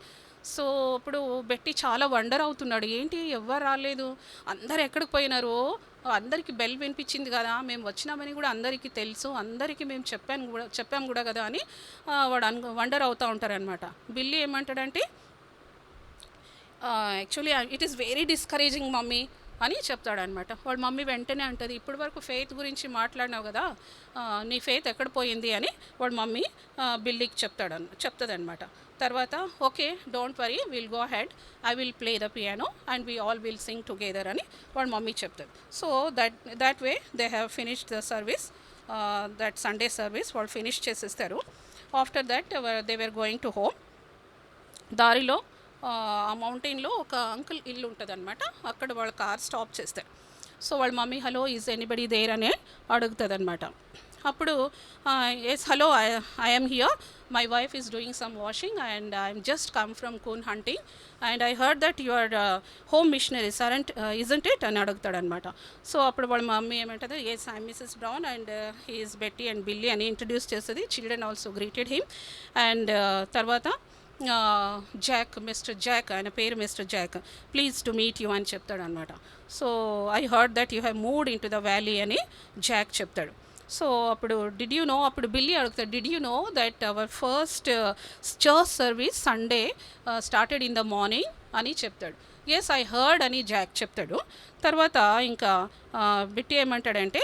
సో ఇప్పుడు బెట్టి చాలా వండర్ అవుతున్నాడు, ఏంటి ఎవ్వరు రాలేదు, అందరు ఎక్కడికి పోయినారు, అందరికీ బెల్ వినిపించింది కదా, మేము వచ్చినామని కూడా అందరికీ తెలుసు, అందరికీ మేము చెప్పాము కూడా కదా అని వాడు వండర్ అవుతూ ఉంటారనమాట. బిల్లీ ఏమంటాడంటే, actually it is very discouraging mummy, అని చెప్తాడనమాట. వాళ్ళ మమ్మీ వెంటనే అంటుంది, ఇప్పటి వరకు ఫెయిత్ గురించి మాట్లాడినావు కదా, నీ ఫెయిత్ ఎక్కడ పోయింది అని వాళ్ళ మమ్మీ బిల్లీకి చెప్తుందనమాట. తర్వాత okay don't worry, will go head, I will play the piano and we all will sing together అని వాళ్ళ మమ్మీ చెప్తుంది. So that way they have finished the service, that Sunday service వాళ్ళు finish చేసేస్తారు. After that they were going to home. దారిలో ఆ మౌంటైన్లో ఒక uncle ఇల్లు ఉంటుంది అనమాట. అక్కడ వాళ్ళ కార్ స్టాప్ చేస్తారు. సో వాళ్ళ mummy hello is anybody there అని అడుగుతుంది అనమాట. అప్పుడు yes hello I am here, my wife is doing some washing and I'm just come from coon hunting and I heard that your home missionaries isn't it అని అడుగుతాడనమాట. So అప్పుడు వాళ్ళ mummy ఏమంటుంది, yes I'm Mrs Brown and he is Betty and Billy అని introduce చేస్తుంది. Children also greeted him. And తర్వాత Jack, mister Jack, ఆయన పేరు mister Jack, please to meet you అని చెప్తాడు అనమాట. So I heard that you have moved in to the valley అని Jack చెప్తాడు. సో అప్పుడు డిడ్ యూ నో, అప్పుడు బిల్లీ అడుగుతాడు, did you know that our first church service Sunday started in the morning అని చెప్తాడు. ఎస్ ఐ హర్డ్ అని Jack చెప్తాడు. తర్వాత ఇంకా బిట్టి ఏమంటాడంటే,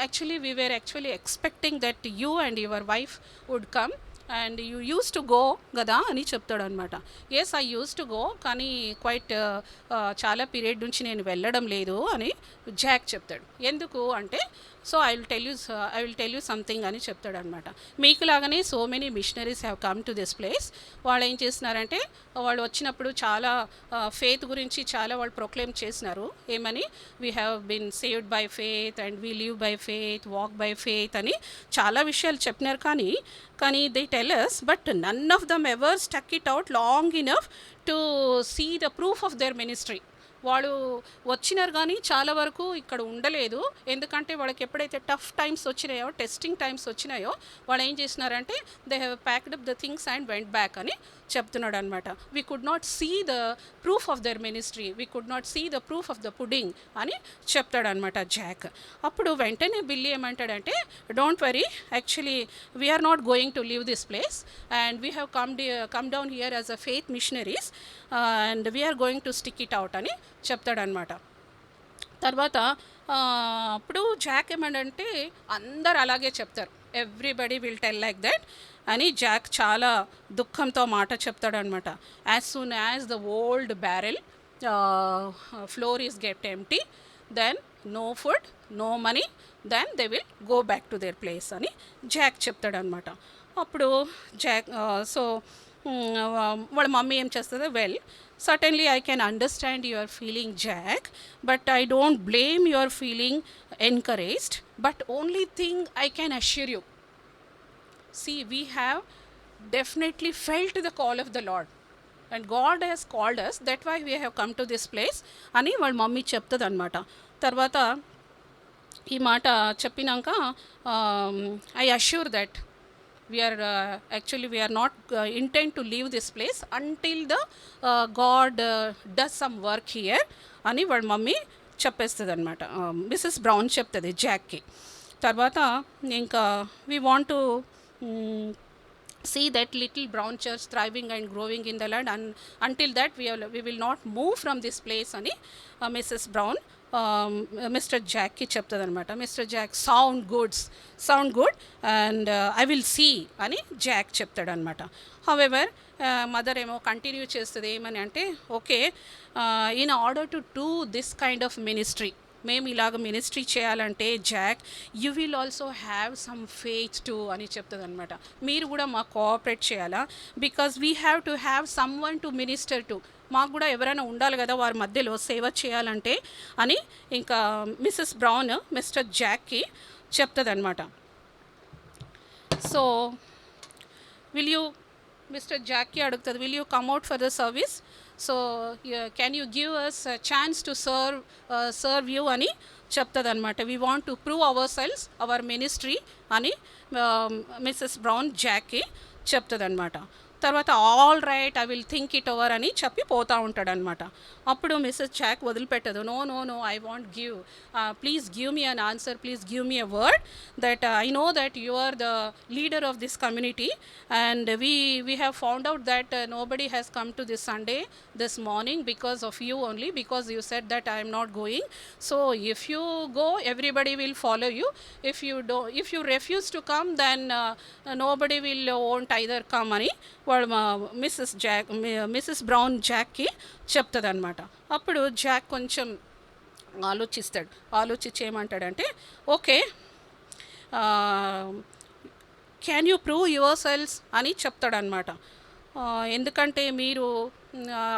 actually we were actually expecting that you and your wife would come and you use to go కదా అని చెప్తాడు అనమాట. Yes I use to go, కానీ క్వైట్ చాలా పీరియడ్ నుంచి నేను వెళ్ళడం లేదు అని జాక్ చెప్తాడు. ఎందుకు అంటే, so I will tell you something అని చెప్తాడు అనమాట. మీకులాగానే so many missionaries have come to this place. వాళ్ళు ఏం చేస్తున్నారంటే, వాళ్ళు వచ్చినప్పుడు చాలా ఫెయిత్ గురించి చాలా వాళ్ళు ప్రొక్లెయిమ్ చేసినారు. ఏమని, we have been saved by faith and we live by faith, walk by faith అని చాలా విషయాలు చెప్పినారు. కానీ they tell us, but none of them ever stuck it out long enough to see the proof of their ministry. వాళ్ళు వచ్చినారు కానీ చాలా వరకు ఇక్కడ ఉండలేదు. ఎందుకంటే వాళ్ళకి ఎప్పుడైతే టఫ్ టైమ్స్ వచ్చినాయో, టెస్టింగ్ టైమ్స్ వచ్చినాయో, వాళ్ళు ఏం చేసినారంటే they have packed up the things and went back అని చెప్తున్నాడు అనమాట. We could not see the proof of their ministry, we could not see the proof of the pudding అని చెప్తాడనమాట జాక్. అప్పుడు వెంటనే బిల్లీ ఏమంటాడంటే, don't worry, actually we're not going to leave this place and we have come down here as a faith machineries and we're going to stick it out అని చెప్తాడనమాట. తర్వాత అప్పుడు Jack ఏమంటే, అందరు అలాగే చెప్తారు, everybody will tell like that అని Jack చాలా దుఃఖంతో మాట చెప్తాడనమాట. As soon as the old barrel flour is get empty, then no food, no money, then they will go back to their place అని జాక్ చెప్తాడనమాట. అప్పుడు జాక్ సో వాళ్ళ mummy ఏం చేస్తుంది, well certainly I can understand your feeling Jack, but I don't blame your feeling encouraged, but only thing I can assure you, see, we have definitely felt the call of the Lord and God has called us, that why we have come to this place అని వాళ్ళ mummy చెప్తుంది అనమాట. తర్వాత ఈ మాట చెప్పినాక I assure that we are not intent to leave this place until the God does some work here అని వాళ్ళ మమ్మీ చెప్పేస్తుంది అనమాట. మిసెస్ బ్రౌన్ చెప్తుంది జాక్కి. తర్వాత ఇంకా we want to see that little brown church thriving and growing in the land, and until that we will not move from this place అని Mrs. Brown mister జాక్కి చెప్తుంది అనమాట. Mister Jack sound good and I will see అని Jack చెప్తాడనమాట. However mother ఏమో continue చేస్తుంది, ఏమని అంటే, okay in order to do this kind of ministry, మేము ఇలాగ మినిస్ట్రీ చేయాలంటే Jack you will also have some faith to అని చెప్తుంది అనమాట. మీరు కూడా మాకు కోఆపరేట్ చేయాలా, because we have to have someone to minister to, మాకు కూడా ఎవరైనా ఉండాలి కదా వారి మధ్యలో సేవ చేయాలంటే అని ఇంకా మిసెస్ బ్రౌన్ మిస్టర్ జాక్కి చెప్తుంది అనమాట. సో విల్ యూ, మిస్టర్ జాక్కి అడుగుతుంది, will you come out for the service, so can you give us chance to serve you అని చెప్తుంది అనమాట. We want to prove our sales, our ministry అని Mrs Brown జాక్కి చెప్తుంది అనమాట. తర్వాత all right I will think it over అని చెప్పి పోతూ ఉంటాడనమాట. అప్పుడు మిస్సెస్ జాక్ వదిలిపెట్టదు. No no no I want give, please give me an answer, please give me a word that I know that you are the leader of this community and we have found out that nobody has come to this Sunday this morning because of you only, because you said that I am not going. So if you go, everybody will follow you. If you refuse to come, then nobody will won't either come అని వాడు missus brown జాక్కి చెప్తుందన్నమాట. అప్పుడు Jack కొంచెం ఆలోచించి ఏమంటాడంటే, okay can you prove your cells అని చెప్తాడనమాట. ఎందుకంటే మీరు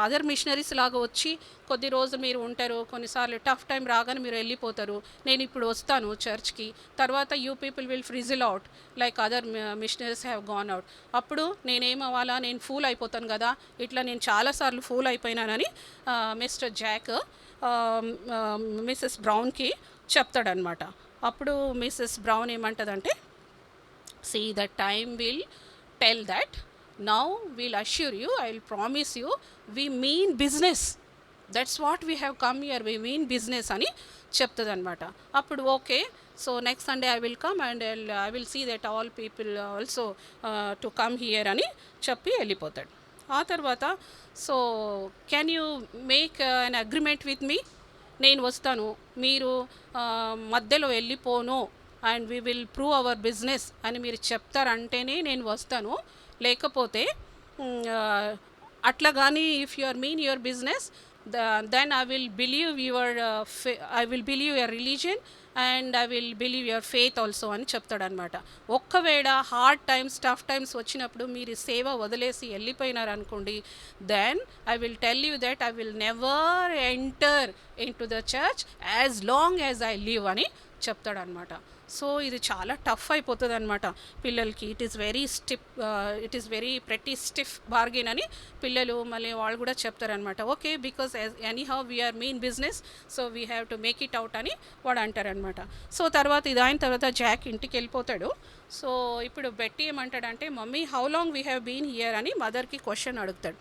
అదర్ మిషనరీస్ లాగా వచ్చి కొద్ది రోజులు మీరు ఉంటారు, కొన్నిసార్లు టఫ్ టైం రాగానే మీరు వెళ్ళిపోతారు. నేను ఇప్పుడు వస్తాను చర్చ్కి, తర్వాత you people will frizzle out like other missionaries have gone out. అప్పుడు నేనేమవ్వాలా, నేను ఫూల్ అయిపోతాను కదా, ఇట్లా నేను చాలాసార్లు ఫూల్ అయిపోయినానని మిస్టర్ జాక్ మిస్సెస్ బ్రౌన్కి చెప్తాడనమాట. అప్పుడు మిస్సెస్ బ్రౌన్ ఏమంటుందంటే, see the time will tell that, now we'll assure you, I'll promise you, we mean business, that's what we have come here, we mean business అని చెప్తుంది అనమాట. అప్పుడు okay, so next Sunday I will come and I will see that all people also to come here అని చెప్పి వెళ్ళిపోతాడు. ఆ తర్వాత so can you make an agreement with me, నేను వస్తాను, మీరు మధ్యలో వెళ్ళిపోను and we will prove our business అని మీరు చెప్తారంటేనే నేను వస్తాను, లేకపోతే అట్లా కానీ if you are mean your business then I will believe your religion and I will believe your faith also అని చెప్తాడనమాట. ఒక్కవేళ హార్డ్ టైమ్స్ టఫ్ టైమ్స్ వచ్చినప్పుడు మీరు సేవ వదిలేసి వెళ్ళిపోయినారనుకోండి, then I will tell you that I will never enter in to the church as long as I live అని చెప్తాడనమాట. సో ఇది చాలా టఫ్ అయిపోతుంది అనమాట పిల్లలకి. It is very pretty stiff bargain అని పిల్లలు మళ్ళీ వాళ్ళు కూడా చెప్తారనమాట. Okay, because anyhow we are mean business, so we have to make it out అని వాడు అంటారనమాట. సో తర్వాత ఇది అయిన తర్వాత జాక్ ఇంటికి వెళ్ళిపోతాడు. సో ఇప్పుడు బెట్టి ఏమంటాడంటే, mummy how long we have been here అని మదర్కి క్వశ్చన్ అడుగుతాడు.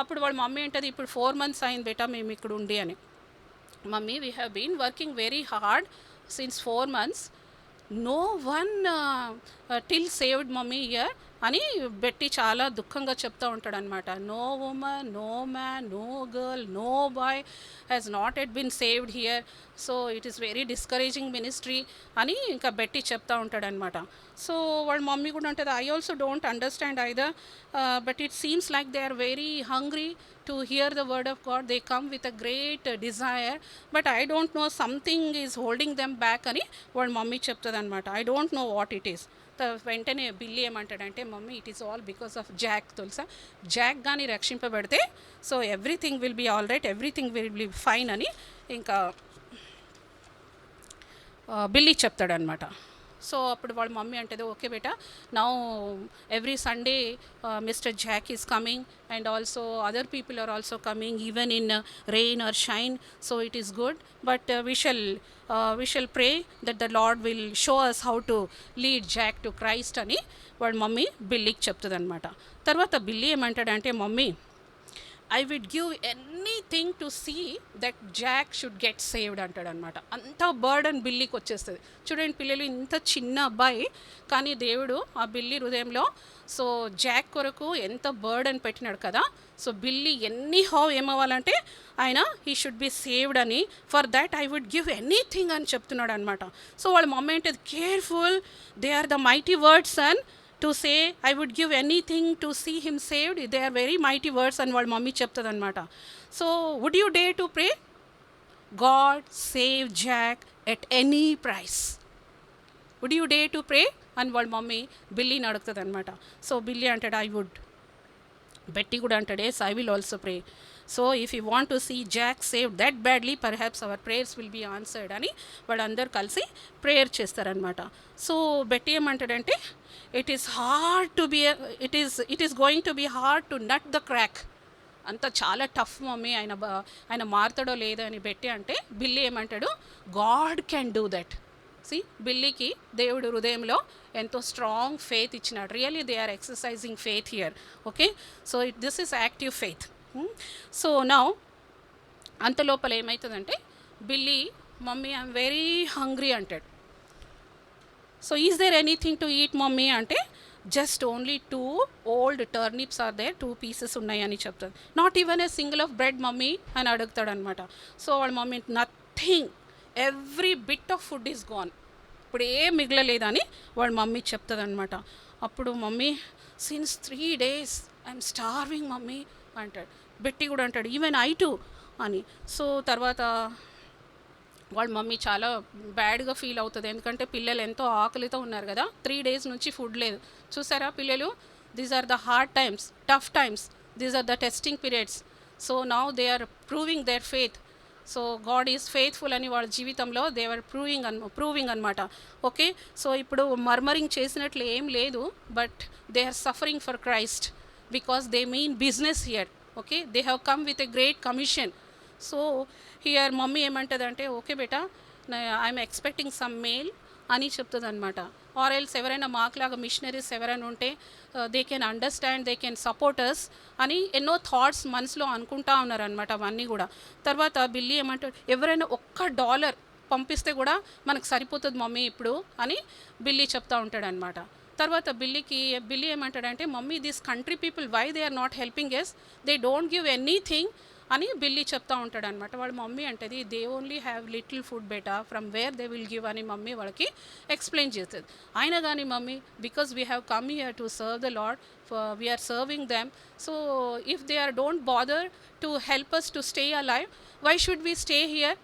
అప్పుడు వాళ్ళ మమ్మీ అంటది, ఇప్పుడు 4 months అయింది బేటా మేము ఇక్కడ ఉండి అని. Mummy we have been working very hard since 4 months, no one till saved mommy here అని బెట్టి చాలా దుఃఖంగా చెప్తూ ఉంటాడనమాట. No woman, no man, no girl, no boy has not yet been saved here, so it is very discouraging ministry అని ఇంకా బెట్టి చెప్తూ ఉంటాడనమాట. సో వాళ్ళ మమ్మీ కూడా ఉంటుంది, I also don't understand either, but it seems like they are very hungry to hear the word of God, they come with a great desire, but I don't know, something is holding them back అని వాళ్ళ mummy చెప్తుంది అనమాట. I don't know what it is. వెంటనే Billy ఏమంటాడంటే, mummy it is all because of Jack, తెలుసా, Jack కానీ రక్షింపబడితే so everything will be all right, everything will be fine అని ఇంకా బిల్లీ చెప్తాడనమాట. సో అప్పుడు వాళ్ళ మమ్మీ అంటది, ఓకే బేటా, now every Sunday mister Jack is coming and also other people are also coming even in rain or shine, so it is good, but we shall pray that the Lord will show us how to lead Jack to Christ అని వాళ్ళ mummy బిల్లీకి చెప్తుంది అనమాట. తర్వాత Billy ఏమంటాడంటే, mummy I would give anything to see that Jack should get saved అంటాడనమాట. అంత burden బిల్లీకి వచ్చేస్తుంది. చూడండి పిల్లలు, ఇంత చిన్న అబ్బాయి కానీ దేవుడు ఆ బిల్లీ హృదయంలో సో జాక్ కొరకు ఎంత బర్డన్ పెట్టినాడు కదా. సో బిల్లీ ఎనీ హౌ ఏమవ్వాలంటే ఆయన హీ షుడ్ బి సేవ్డ్ అని, for that I would give anything అని చెప్తున్నాడు అనమాట. సో వాళ్ళ మమ్మీ ఏంటది, careful, they are the mighty words and to say I would give anything to see him saved, they are very mighty words అని వాళ్ళ mummy చెప్తుంది అనమాట. So would you dare to pray, God save Jack at any price, would you dare to pray అని వాళ్ళ mummy బిల్లీని అడుగుతుంది అనమాట. So Billy అంటాడు, ఐ వుడ్. బెట్టి కూడా అంటాడు, yes I will also pray. So if you want to see Jack save that badly perhaps our prayers will be answered అని వాళ్ళందరూ కలిసి ప్రేయర్ చేస్తారనమాట. సో బెట్టి ఏమంటాడంటే, it is hard to be it is going to be hard to nut the crack, అంత చాలా tough mummy, ఆయన మారుతాడో లేదో అని బెట్టి అంటే, బిల్లీ ఏమంటాడు, గాడ్ క్యాన్ డూ దట్. బిల్లీకి దేవుడు హృదయంలో ఎంతో స్ట్రాంగ్ ఫెయిత్ ఇచ్చినాడు. Really they are exercising faith here. Okay, so this is active faith. So now అంత లోపల ఏమవుతుందంటే Billy mummy I'm very hungry అంటాడు. So is there anything to eat mummy అంటే just only 2 old turnips are there, 2 pieces ఉన్నాయి అని చెప్తాడు. Not even a single of bread mummy అని అడుగుతాడు అనమాట. సో వాళ్ళ mummy nothing, every bit of food is gone, ఇప్పుడు ఏం మిగలలేదని వాళ్ళ మమ్మీ చెప్తుంది అనమాట. అప్పుడు mummy since 3 days I'm starving mummy అంటాడు. బెట్టి కూడా అంటాడు ఈవెన్ ఐ టూ అని. సో తర్వాత వాళ్ళ మమ్మీ చాలా బ్యాడ్గా ఫీల్ అవుతుంది, ఎందుకంటే పిల్లలు ఎంతో ఆకలితో ఉన్నారు కదా, 3 days నుంచి ఫుడ్ లేదు. చూసారా పిల్లలు, these are the hard times, tough times, these are the testing periods. So now they are proving their faith. So God is faithful అని వాళ్ళ జీవితంలో దే ఆర్ ప్రూవింగ్ అనమాట. ఓకే, సో ఇప్పుడు మర్మరింగ్ చేసినట్లు ఏం లేదు, but they are suffering for Christ because they mean business here. Okay, they have come with a great commission. So here mummy ఏమంటుందంటే okay బేటా ఐఎమ్ ఎక్స్పెక్టింగ్ సమ్ మెయిల్ అని చెప్తుంది అనమాట. ఆర్ ఎల్స్ ఎవరైనా మాకులాగా మిషనరీస్ ఎవరైనా ఉంటే they can understand, they can supporters అని ఎన్నో థాట్స్ మనసులో అనుకుంటా ఉన్నారనమాట అవన్నీ కూడా. తర్వాత బిల్లీ ఏమంటాడు ఎవరైనా $1 పంపిస్తే కూడా మనకు సరిపోతుంది మమ్మీ ఇప్పుడు అని బిల్లీ చెప్తా ఉంటాడనమాట. తర్వాత బిల్లీ ఏమంటాడంటే mummy this country people why they are not helping us, they don't give anything అని బిల్లీ చెప్తా ఉంటాడు అనమాట. వాళ్ళ మమ్మీ అంటది they only have little food బేటా, from where they will give అని మమ్మీ వాళ్ళకి ఎక్స్ప్లెయిన్ చేస్తుంది. అయినా కానీ mummy because we have come here to serve the Lord, we're serving them, so if they are don't bother to help us to stay alive, why should we stay here,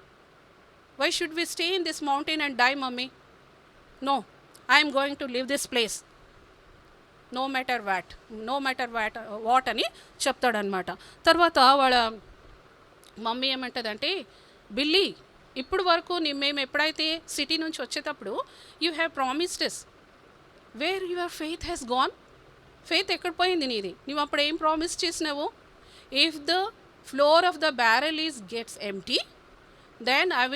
why should we stay in this mountain and die mummy, no I'm going to live this place no matter what అని చెప్తాడనమాట. తర్వాత వాళ్ళ mummy ఏమంటుందంటే Billy ఇప్పుడు వరకు మేము ఎప్పుడైతే city నుంచి వచ్చేటప్పుడు you have promised where your faith has gone, faith ఎక్కడ పోయింది నీది, నువ్వు అప్పుడు ఏం ప్రామిస్ చేసినావు, if the floor of the barrel is gets empty then I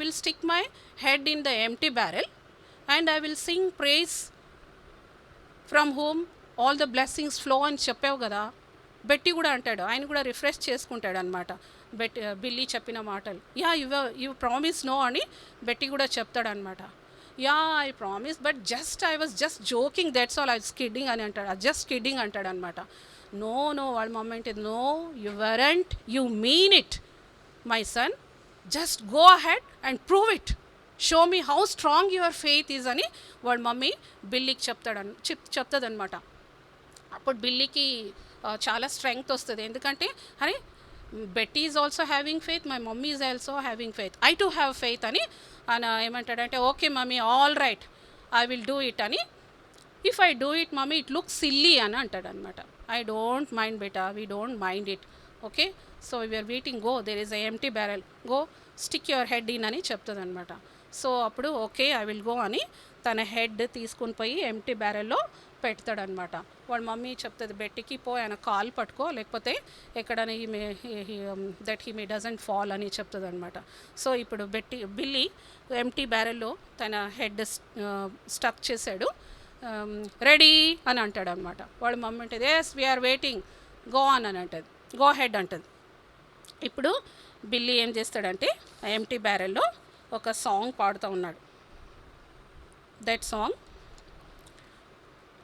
will stick my head in the empty barrel and I will sing praise from home all the blessings flow అని చెప్పావు కదా. బెట్టి కూడా అంటాడు, ఆయన కూడా refresh చేసుకుంటాడు అనమాట బిల్లీ చెప్పిన మాటలు. యా యు ప్రామిస్ నో అని బెట్టి కూడా చెప్తాడనమాట. Yeah I promise but I was just joking, that's all, I was kidding అని అంటాడు, జస్ట్ కిడ్డింగ్ అంటాడు అనమాట. నో వాళ్ళ mummy no you weren't, you mean it my son, just go ahead and prove it, show me how strong your faith is అని వాళ్ళ mummy బిల్లీకి చెప్తుందనమాట. అప్పుడు బిల్లీకి చాలా స్ట్రెంగ్త్ వస్తుంది, ఎందుకంటే అరే Betty is also having faith, my mummy is also having faith, I too have faith అని ఆయన ఏమంటాడంటే okay mummy all right I will do it అని, if I do it mummy it look silly అని అంటాడనమాట. I don't mind బేటా, we don't mind it, okay so we are waiting, go there is a empty barrel, go stick your head in అని చెప్తుంది అనమాట. So అప్పుడు okay I will go అని తన head తీసుకుని పోయి ఎంటీ బ్యారెల్లో పెడతాడనమాట. వాళ్ళ మమ్మీ చెప్తుంది బెట్టికి పో ఆయన కాలు పట్టుకో, లేకపోతే ఎక్కడైనా that he may doesn't fall అని చెప్తుంది అనమాట. సో ఇప్పుడు బిల్లీ ఎంటీ బ్యారెల్లో తన హెడ్ స్టక్ చేశాడు, రెడీ అని అంటాడు అనమాట. వాళ్ళ మమ్మీ అంటది yes we're waiting, go on అని అంటది, గో హెడ్ అంటది. ఇప్పుడు బిల్లీ ఏం చేస్తాడంటే ఆ ఎంటీ బ్యారెల్లో ఒక సాంగ్ పాడుతూ ఉన్నాడు. That song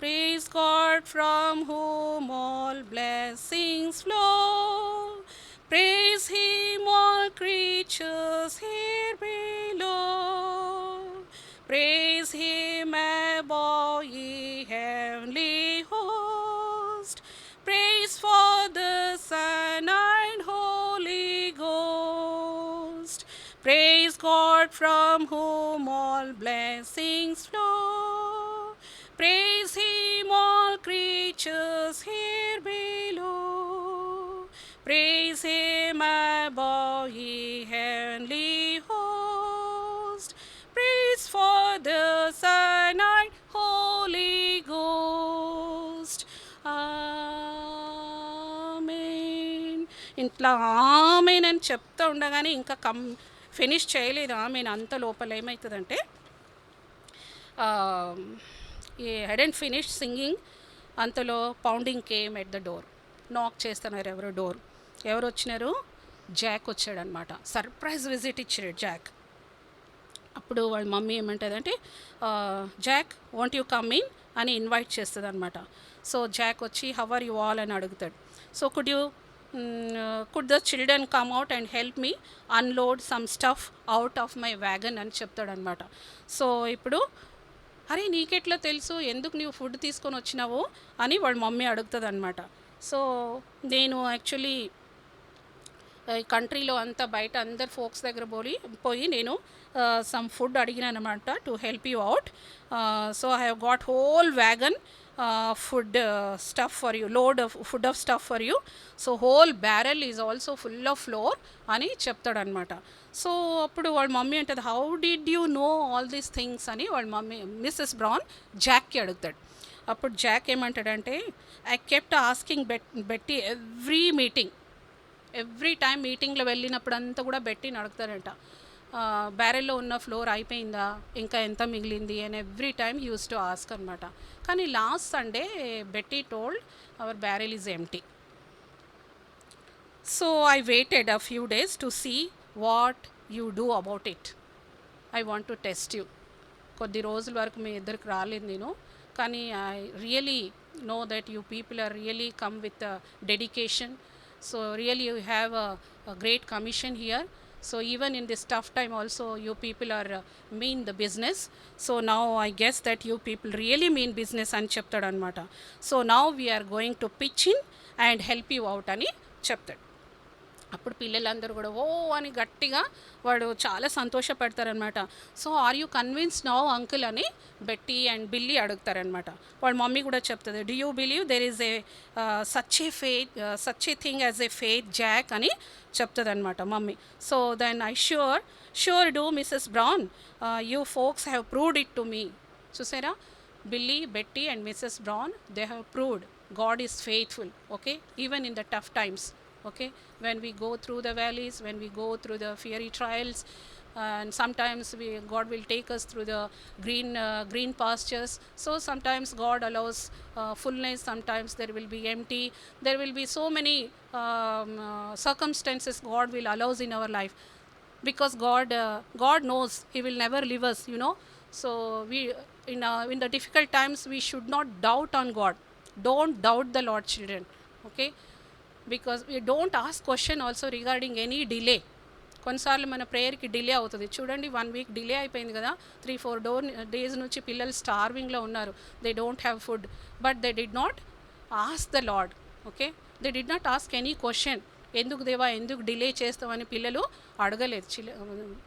Praise God from whom all blessings flow, praise Him all creatures here below, praise Him above ye heavenly host, praise Father, Son and Holy Ghost, praise God from whom all blessings flow, praise Him all creatures here below, praise Him above ye heavenly host, praise Father, Son and Holy Ghost. Amen. ఇట్లా amen అని చెప్తూ ఉండగానే ఇంకా finish చేయలేదు ఆమె అంత లోపల ఏమవుతుందంటే ఈ హెడెంట్ ఫినిష్ సింగింగ్ అంతలో pounding came at the door. నాక్ చేస్తున్నారు ఎవరో డోర్. ఎవరు వచ్చినారు? జాక్ వచ్చాడనమాట. సర్ప్రైజ్ విజిట్ ఇచ్చాడు జాక్. అప్పుడు వాళ్ళ మమ్మీ ఏమంటుందంటే Jack want you come in అని ఇన్వైట్ చేస్తుంది అనమాట. సో జాక్ వచ్చి హౌ ఆర్ యూ ఆల్ అని అడుగుతాడు. So could the children come out and help me unload some stuff out of my wagon అని చెప్తాడనమాట. సో ఇప్పుడు అరే నీకెట్లా తెలుసు, ఎందుకు నీవు ఫుడ్ తీసుకొని వచ్చినావు అని వాళ్ళ మమ్మీ అడుగుతుంది అనమాట. సో నేను యాక్చువల్లీ కంట్రీలో అంతా బయట అందరు ఫోక్స్ దగ్గర పోయి నేను సమ్ ఫుడ్ అడిగినాను అనమాట to help you out. So I have got whole wagon food stuff for you, load food of stuff for you. So whole barrel is also full of floor అని చెప్తాడనమాట. So అప్పుడు వాళ్ళ mummy అంటది how did you no all these things అని వాళ్ళ mummy missus brown జాక్కి అడుగుతాడు. అప్పుడు Jack ఏమంటాడంటే ఐ కెప్ట్ ఆస్కింగ్ బెట్టి ఎవ్రీ టైం మీటింగ్లో వెళ్ళినప్పుడు అంతా కూడా బెట్టిని అడుగుతారంట బ్యారెల్లో ఉన్న ఫ్లోర్ అయిపోయిందా, ఇంకా ఎంత మిగిలింది అని every time he uses to ask అనమాట. కానీ last Sunday Betty told our barrel is empty. So I waited a few days to see what you do about it. I want to test you. కొద్ది రోజుల వరకు మీ ఇద్దరికి రాలేదు నేను, కానీ I really know that you people are really come with dedication. So really you have a great commission here. So even in this tough time also you people are mean the business. So now I guess that you people really mean business అని చెప్తాడు అనమాట. So now we are going to pitch in and help you out అని చెప్తాడు. అప్పుడు పిల్లలందరూ కూడా ఓ అని గట్టిగా వాడు చాలా సంతోషపడతారనమాట. So are you convince now uncle అని బెట్టి అండ్ బిల్లీ అడుగుతారనమాట. వాళ్ళ మమ్మీ కూడా చెప్తుంది do you believe there is a such a thing as a faith Jack అని చెప్తుంది అనమాట mummy. So then I sure do Mrs Brown, you folks have proved it to me. చూసారా, Billy, Betty and Mrs Brown they have proved God is faithful, okay, even in the tough times, okay, when we go through the valleys, when we go through the fiery trials, and sometimes God will take us through the green pastures. So sometimes God allows fullness, sometimes there will be empty, there will be so many circumstances God will allows in our life, because God knows he will never leave us, you know. So we in the difficult times we should not doubt on God. Don't doubt the Lord, children, okay, because we don't ask question also regarding any delay. కొన్నిసార్లు మన ప్రేయర్కి delay అవుతుంది. చూడండి 1 week delay అయిపోయింది కదా, 3-4 days నుంచి పిల్లలు స్టార్వింగ్లో ఉన్నారు. They don't have food, but they did not ask the lord, okay, they did not ask any question. ఎందుకు దేవా, ఎందుకు డిలే చేస్తామని పిల్లలు అడగలేదు.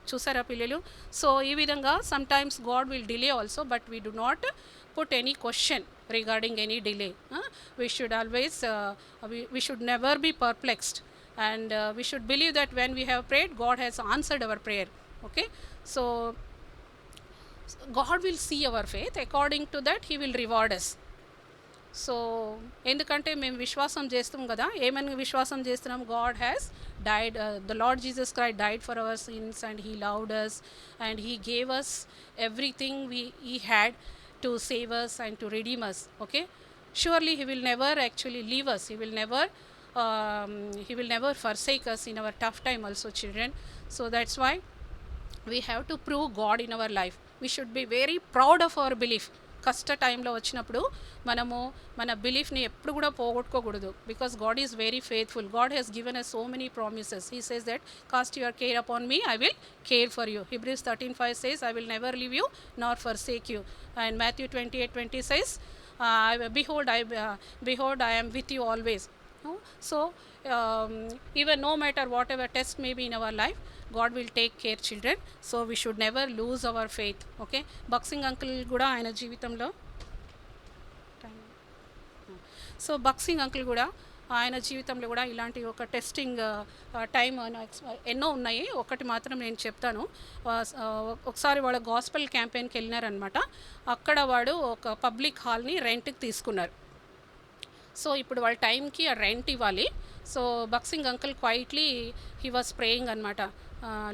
చూసారా పిల్లలు? సో ఈ విధంగా some times God will delay also, but we do not put any question regarding any delay. We should always we should never be perplexed, and we should believe that when we have prayed, God has answered our prayer, okay. So God will see our faith, according to that he will reward us. So ఎందుకంటే మేము విశ్వాసం చేస్తాం కదా, ఏమని విశ్వాసం చేస్తున్నాం? God has died, the lord Jesus Christ died for our sins and he loved us and he gave us everything he had to save us and to redeem us, okay. Surely he will never actually leave us, he will never forsake us in our tough time also, children. So that's why we have to prove God in our life. We should be very proud of our belief. కష్ట టైంలో వచ్చినప్పుడు మనము మన బిలీఫ్ని ఎప్పుడు కూడా పోగొట్టుకోకూడదు, because God is very faithful. God has given us so many promises. He says that cast your care upon me, I will care for you. Hebrews 13:5 says I will never leave you nor forsake you, and Matthew 28:20 says behold I am with you always. So even no matter whatever test may be in our life, God will take care, children. So we should never lose our faith, okay. Bakht Singh uncle కూడా ఆయన జీవితంలో కూడా ఇలాంటి ఒక testing time ఎన్నో ఉన్నాయి. ఒకటి మాత్రం నేను చెప్తాను. ఒకసారి వాళ్ళ గాస్పెల్ క్యాంపెయిన్కి వెళ్ళినారనమాట. అక్కడ వాడు ఒక పబ్లిక్ హాల్ని రెంట్కి తీసుకున్నారు. సో ఇప్పుడు వాళ్ళ టైంకి ఆ రెంట్ ఇవ్వాలి. So Bakht Singh uncle quietly he was praying అనమాట.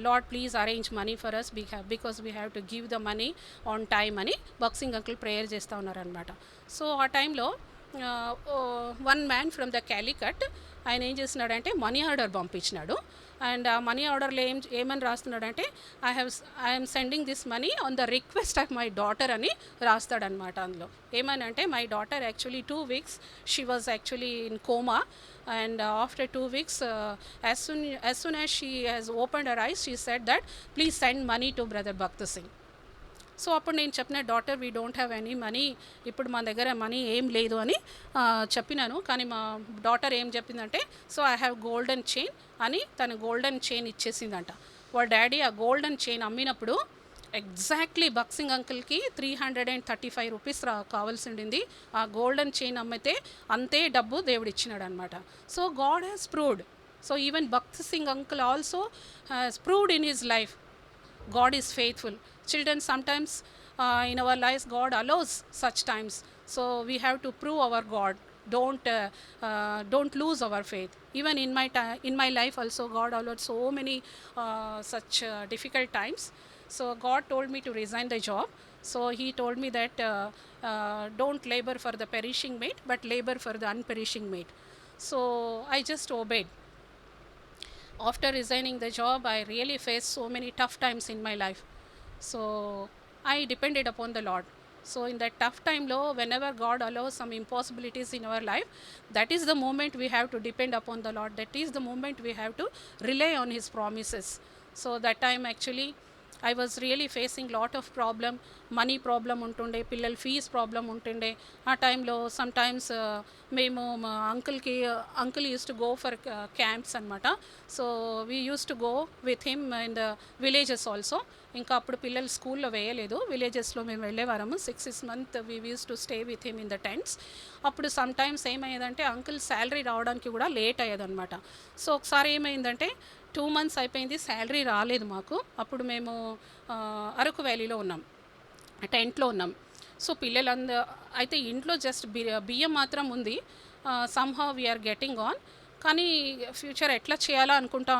Lord please arrange money for us because we have to give the money on time అని బాక్సింగ్ అంకుల్ ప్రేయర్ చేస్తూ ఉన్నారనమాట. సో ఆ టైంలో one man from the Calicut ఆయన ఏం చేస్తున్నాడంటే మనీ ఆర్డర్ పంపించినాడు. అండ్ ఆ మనీ ఆర్డర్లో ఏమని రాస్తున్నాడంటే I'm sending this money on the request of my daughter అని రాస్తాడనమాట. అందులో ఏమని అంటే my daughter actually 2 weeks she was actually in coma, and after 2 weeks as soon as she has opened her eyes, she said that please send money to brother Bhakt Singh. So అప్పుడు నేను చెప్పిన daughter we don't have any money, ఇప్పుడు మా దగ్గర money ఏం లేదు అని చెప్పినాను. కానీ మా డాటర్ ఏం చెప్పిందంటే so I have golden chain అని తను గోల్డెన్ చైన్ ఇచ్చేసిందంట. వాళ్ళ డాడీ ఆ గోల్డెన్ చైన్ అమ్మినప్పుడు ఎగ్జాక్ట్లీ బాక్సింగ్ అంకుల్కి 335 రూపీస్ కావాల్సి ఉండింది. ఆ గోల్డెన్ చైన్ అమ్మితే అంతే డబ్బు దేవుడు ఇచ్చినాడు అనమాట. So God has proved. So even Bakht Singh uncle also has proved in his life God is faithful. Children, sometimes in our lives God allows such times, so we have to prove our God. Don't lose our faith. Even in my life also God allowed so many such difficult times. So God told me to resign the job. So he told me that don't labor for the perishing mate but labor for the unperishing mate. So I just obeyed. After resigning the job, I really faced so many tough times in my life. So I depended upon the Lord. So in that tough time, whenever God allows some impossibilities in our life, that is the moment we have to depend upon the Lord. That is the moment we have to rely on His promises. So that time actually I was really facing lot of problem, money problem ఉంటుండే, పిల్లల fees problem ఉంటుండే. ఆ టైంలో some times మేము మా uncle used to go for camps అనమాట. So we used to go with him in the villages also. ఇంకా అప్పుడు పిల్లలు స్కూల్లో వేయలేదు, విలేజెస్లో మేము వెళ్ళేవారము. 6 months we used to stay with him in the tents. అప్పుడు సమ్ టైమ్స్ ఏమయ్యేదంటే అంకుల్ శాలరీ రావడానికి కూడా లేట్ అయ్యేదన్నమాట. సో ఒకసారి ఏమైందంటే 2 months అయిపోయింది, శాలరీ రాలేదు మాకు. అప్పుడు మేము అరకు వ్యాలీలో ఉన్నాం, టెంట్లో ఉన్నాం. సో అయితే ఇంట్లో జస్ట్ బియ్యం మాత్రం ఉంది. Somehow we're getting on. కానీ ఫ్యూచర్ ఎట్లా చేయాలో అనుకుంటా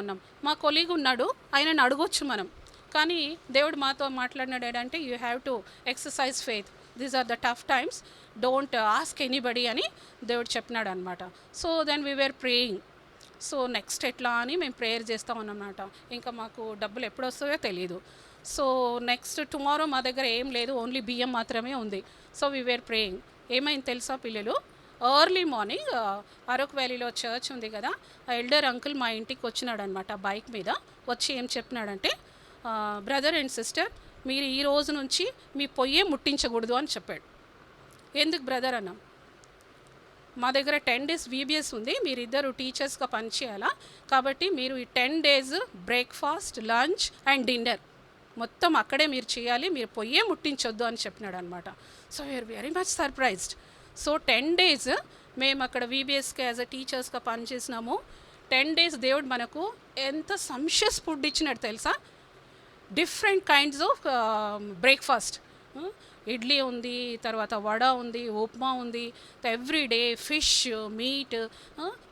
ఉన్నాం. మా కొలీగ్ ఉన్నాడు, ఆయనను అడగొచ్చు మనం. కానీ దేవుడు మాతో మాట్లాడినాడు ఏంటంటే you have to exercise faith, these are the tough times, don't ask anybody అని దేవుడు చెప్పినాడు అనమాట. So then we were praying. So next ఎట్లా అని మేము ప్రేయర్ చేస్తూ ఉన్నామన్నమాట. ఇంకా మాకు డబ్బులు ఎప్పుడు వస్తాయో తెలియదు. సో నెక్స్ట్ టుమారో మా దగ్గర ఏం లేదు, ఓన్లీ బియ్యం మాత్రమే ఉంది. So we were praying. ఏమైంది తెలుసా పిల్లలు, ఎర్లీ మార్నింగ్ అరకు వ్యాలీలో చర్చ్ ఉంది కదా, ఆ ఎల్డర్ అంకుల్ మా ఇంటికి వచ్చినాడు అనమాట బైక్ మీద. వచ్చి ఏం చెప్పినాడంటే బ్రదర్ అండ్ సిస్టర్ మీరు ఈ రోజు నుంచి మీ పొయ్యే ముట్టించకూడదు అని చెప్పాడు. ఎందుకు బ్రదర్ అన్నాం, మా దగ్గర 10 days VBS ఉంది, మీరిద్దరు టీచర్స్గా పనిచేయాలా, కాబట్టి మీరు ఈ 10 days breakfast, lunch and dinner మొత్తం అక్కడే మీరు చేయాలి, మీరు పొయ్యే ముట్టించొద్దు అని చెప్పినాడు అనమాట. So we're very much surprised. So 10 days మేము అక్కడ VBSకి యాజ్ అ టీచర్స్గా పనిచేసినాము. 10 days దేవుడు మనకు ఎంత సంషియస్ ఫుడ్ ఇచ్చినాడు తెలుసా. Different kinds of breakfast, idli ఉంది, తర్వాత వడ ఉంది, ఉప్మా ఉంది, ఎవ్రీడే ఫిష్, మీట్,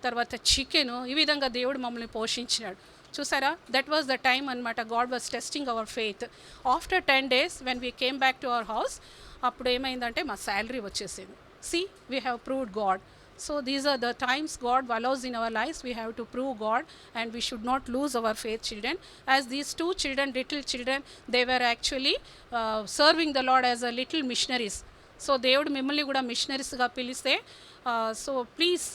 తర్వాత చికెన్, ఈ విధంగా దేవుడు మమ్మల్ని పోషించినాడు. చూసారా, దట్ వాజ్ ద టైమ్ అనమాట. God was testing our faith. After 10 days when we came back to our house, అప్పుడు ఏమైందంటే మా శాలరీ వచ్చేసింది. See, we have proved God. So these are the times God allows in our lives. We have to prove God and we should not lose our faith, children. As these 2 children, little children, they were actually serving the Lord as a little missionaries. So దేవుడు మిమ్మల్ని కూడా మిషనరీస్గా పిలిస్తే, so please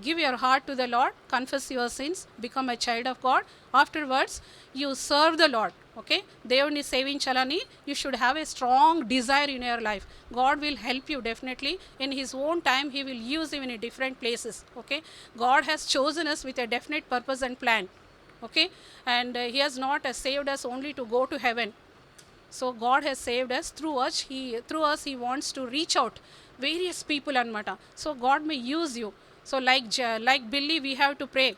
give your heart to the Lord, confess your sins, become a child of God. Afterwards you serve the Lord. Okay, దేవుడిని సేవించాలని you should have a strong desire in your life. God will help you definitely in His own time. He will use you in different places. Okay, God has chosen us with a definite purpose and plan. Okay, and He has not saved us only to go to heaven. So God has saved us through us. He wants to reach out various people anamata. So God may use you. So like Billy, we have to pray.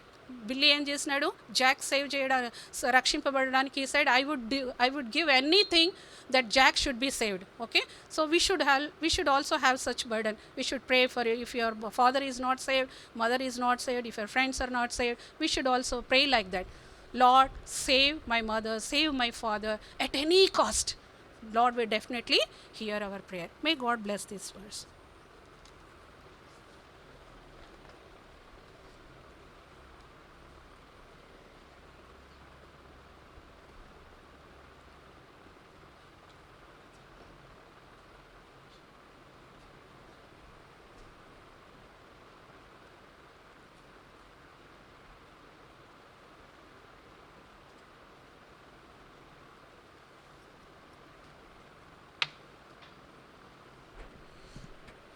బిల్లీ ఏం చేసినాడు, Jack save చేయడానికి, రక్షింపబడడానికి, ఈ side I would give anything that Jack should be saved. Okay, so we should also have such burden. We should pray for if your father is not saved, mother is not saved, if your friends are not saved, we should also pray like that. Lord, save my mother, save my father at any cost. Lord will definitely hear our prayer. May God bless this verse.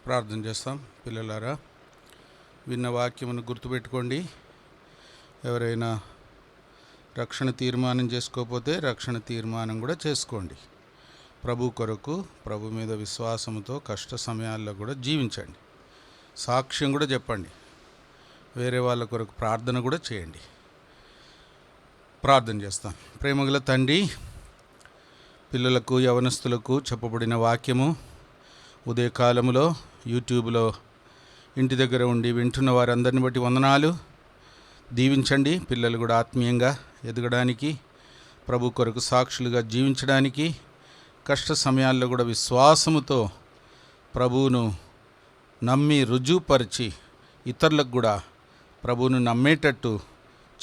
ప్రార్థన చేస్తాం. పిల్లలారా, విన్న వాక్యమును గుర్తుపెట్టుకోండి. ఎవరైనా రక్షణ తీర్మానం చేసుకోకపోతే రక్షణ తీర్మానం కూడా చేసుకోండి. ప్రభు కొరకు, ప్రభు మీద విశ్వాసంతో కష్ట సమయాల్లో కూడా జీవించండి. సాక్ష్యం కూడా చెప్పండి. వేరే వాళ్ళ కొరకు ప్రార్థన కూడా చేయండి. ప్రార్థన చేస్తాం. ప్రేమగల తండ్రి, పిల్లలకు, యవనస్తులకు చెప్పబడిన వాక్యము ఉదయకాలములో యూట్యూబ్లో ఇంటి దగ్గర ఉండి వింటున్న వారందరిని బట్టి వందనాలు. దీవించండి. పిల్లలు కూడా ఆత్మీయంగా ఎదగడానికి, ప్రభు కొరకు సాక్షులుగా జీవించడానికి, కష్ట సమయాల్లో కూడా విశ్వాసముతో ప్రభువును నమ్మి రుజువుపరిచి ఇతరులకు కూడా ప్రభువును నమ్మేటట్టు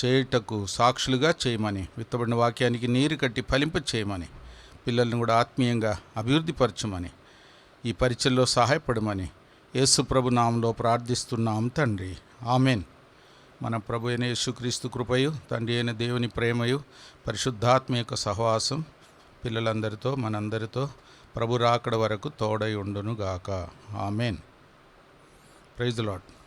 చేయుటకు సాక్షులుగా చేయమని, విత్తబడిన వాక్యానికి నీరు కట్టి ఫలింప చేయమని, పిల్లలను కూడా ఆత్మీయంగా అభివృద్ధిపరచమని, ఈ పరిచయలో సహాయపడమని యేసు ప్రభు నామంలో ప్రార్థిస్తున్నాం తండ్రి. ఆమెన్. మన ప్రభు అయిన యేసుక్రీస్తు కృపయు, తండ్రి అయిన దేవుని ప్రేమయు, పరిశుద్ధాత్మ యొక్క సహవాసం పిల్లలందరితో, మనందరితో ప్రభు రాకడ వరకు తోడై ఉండును గాక. ఆమెన్. Praise the lord.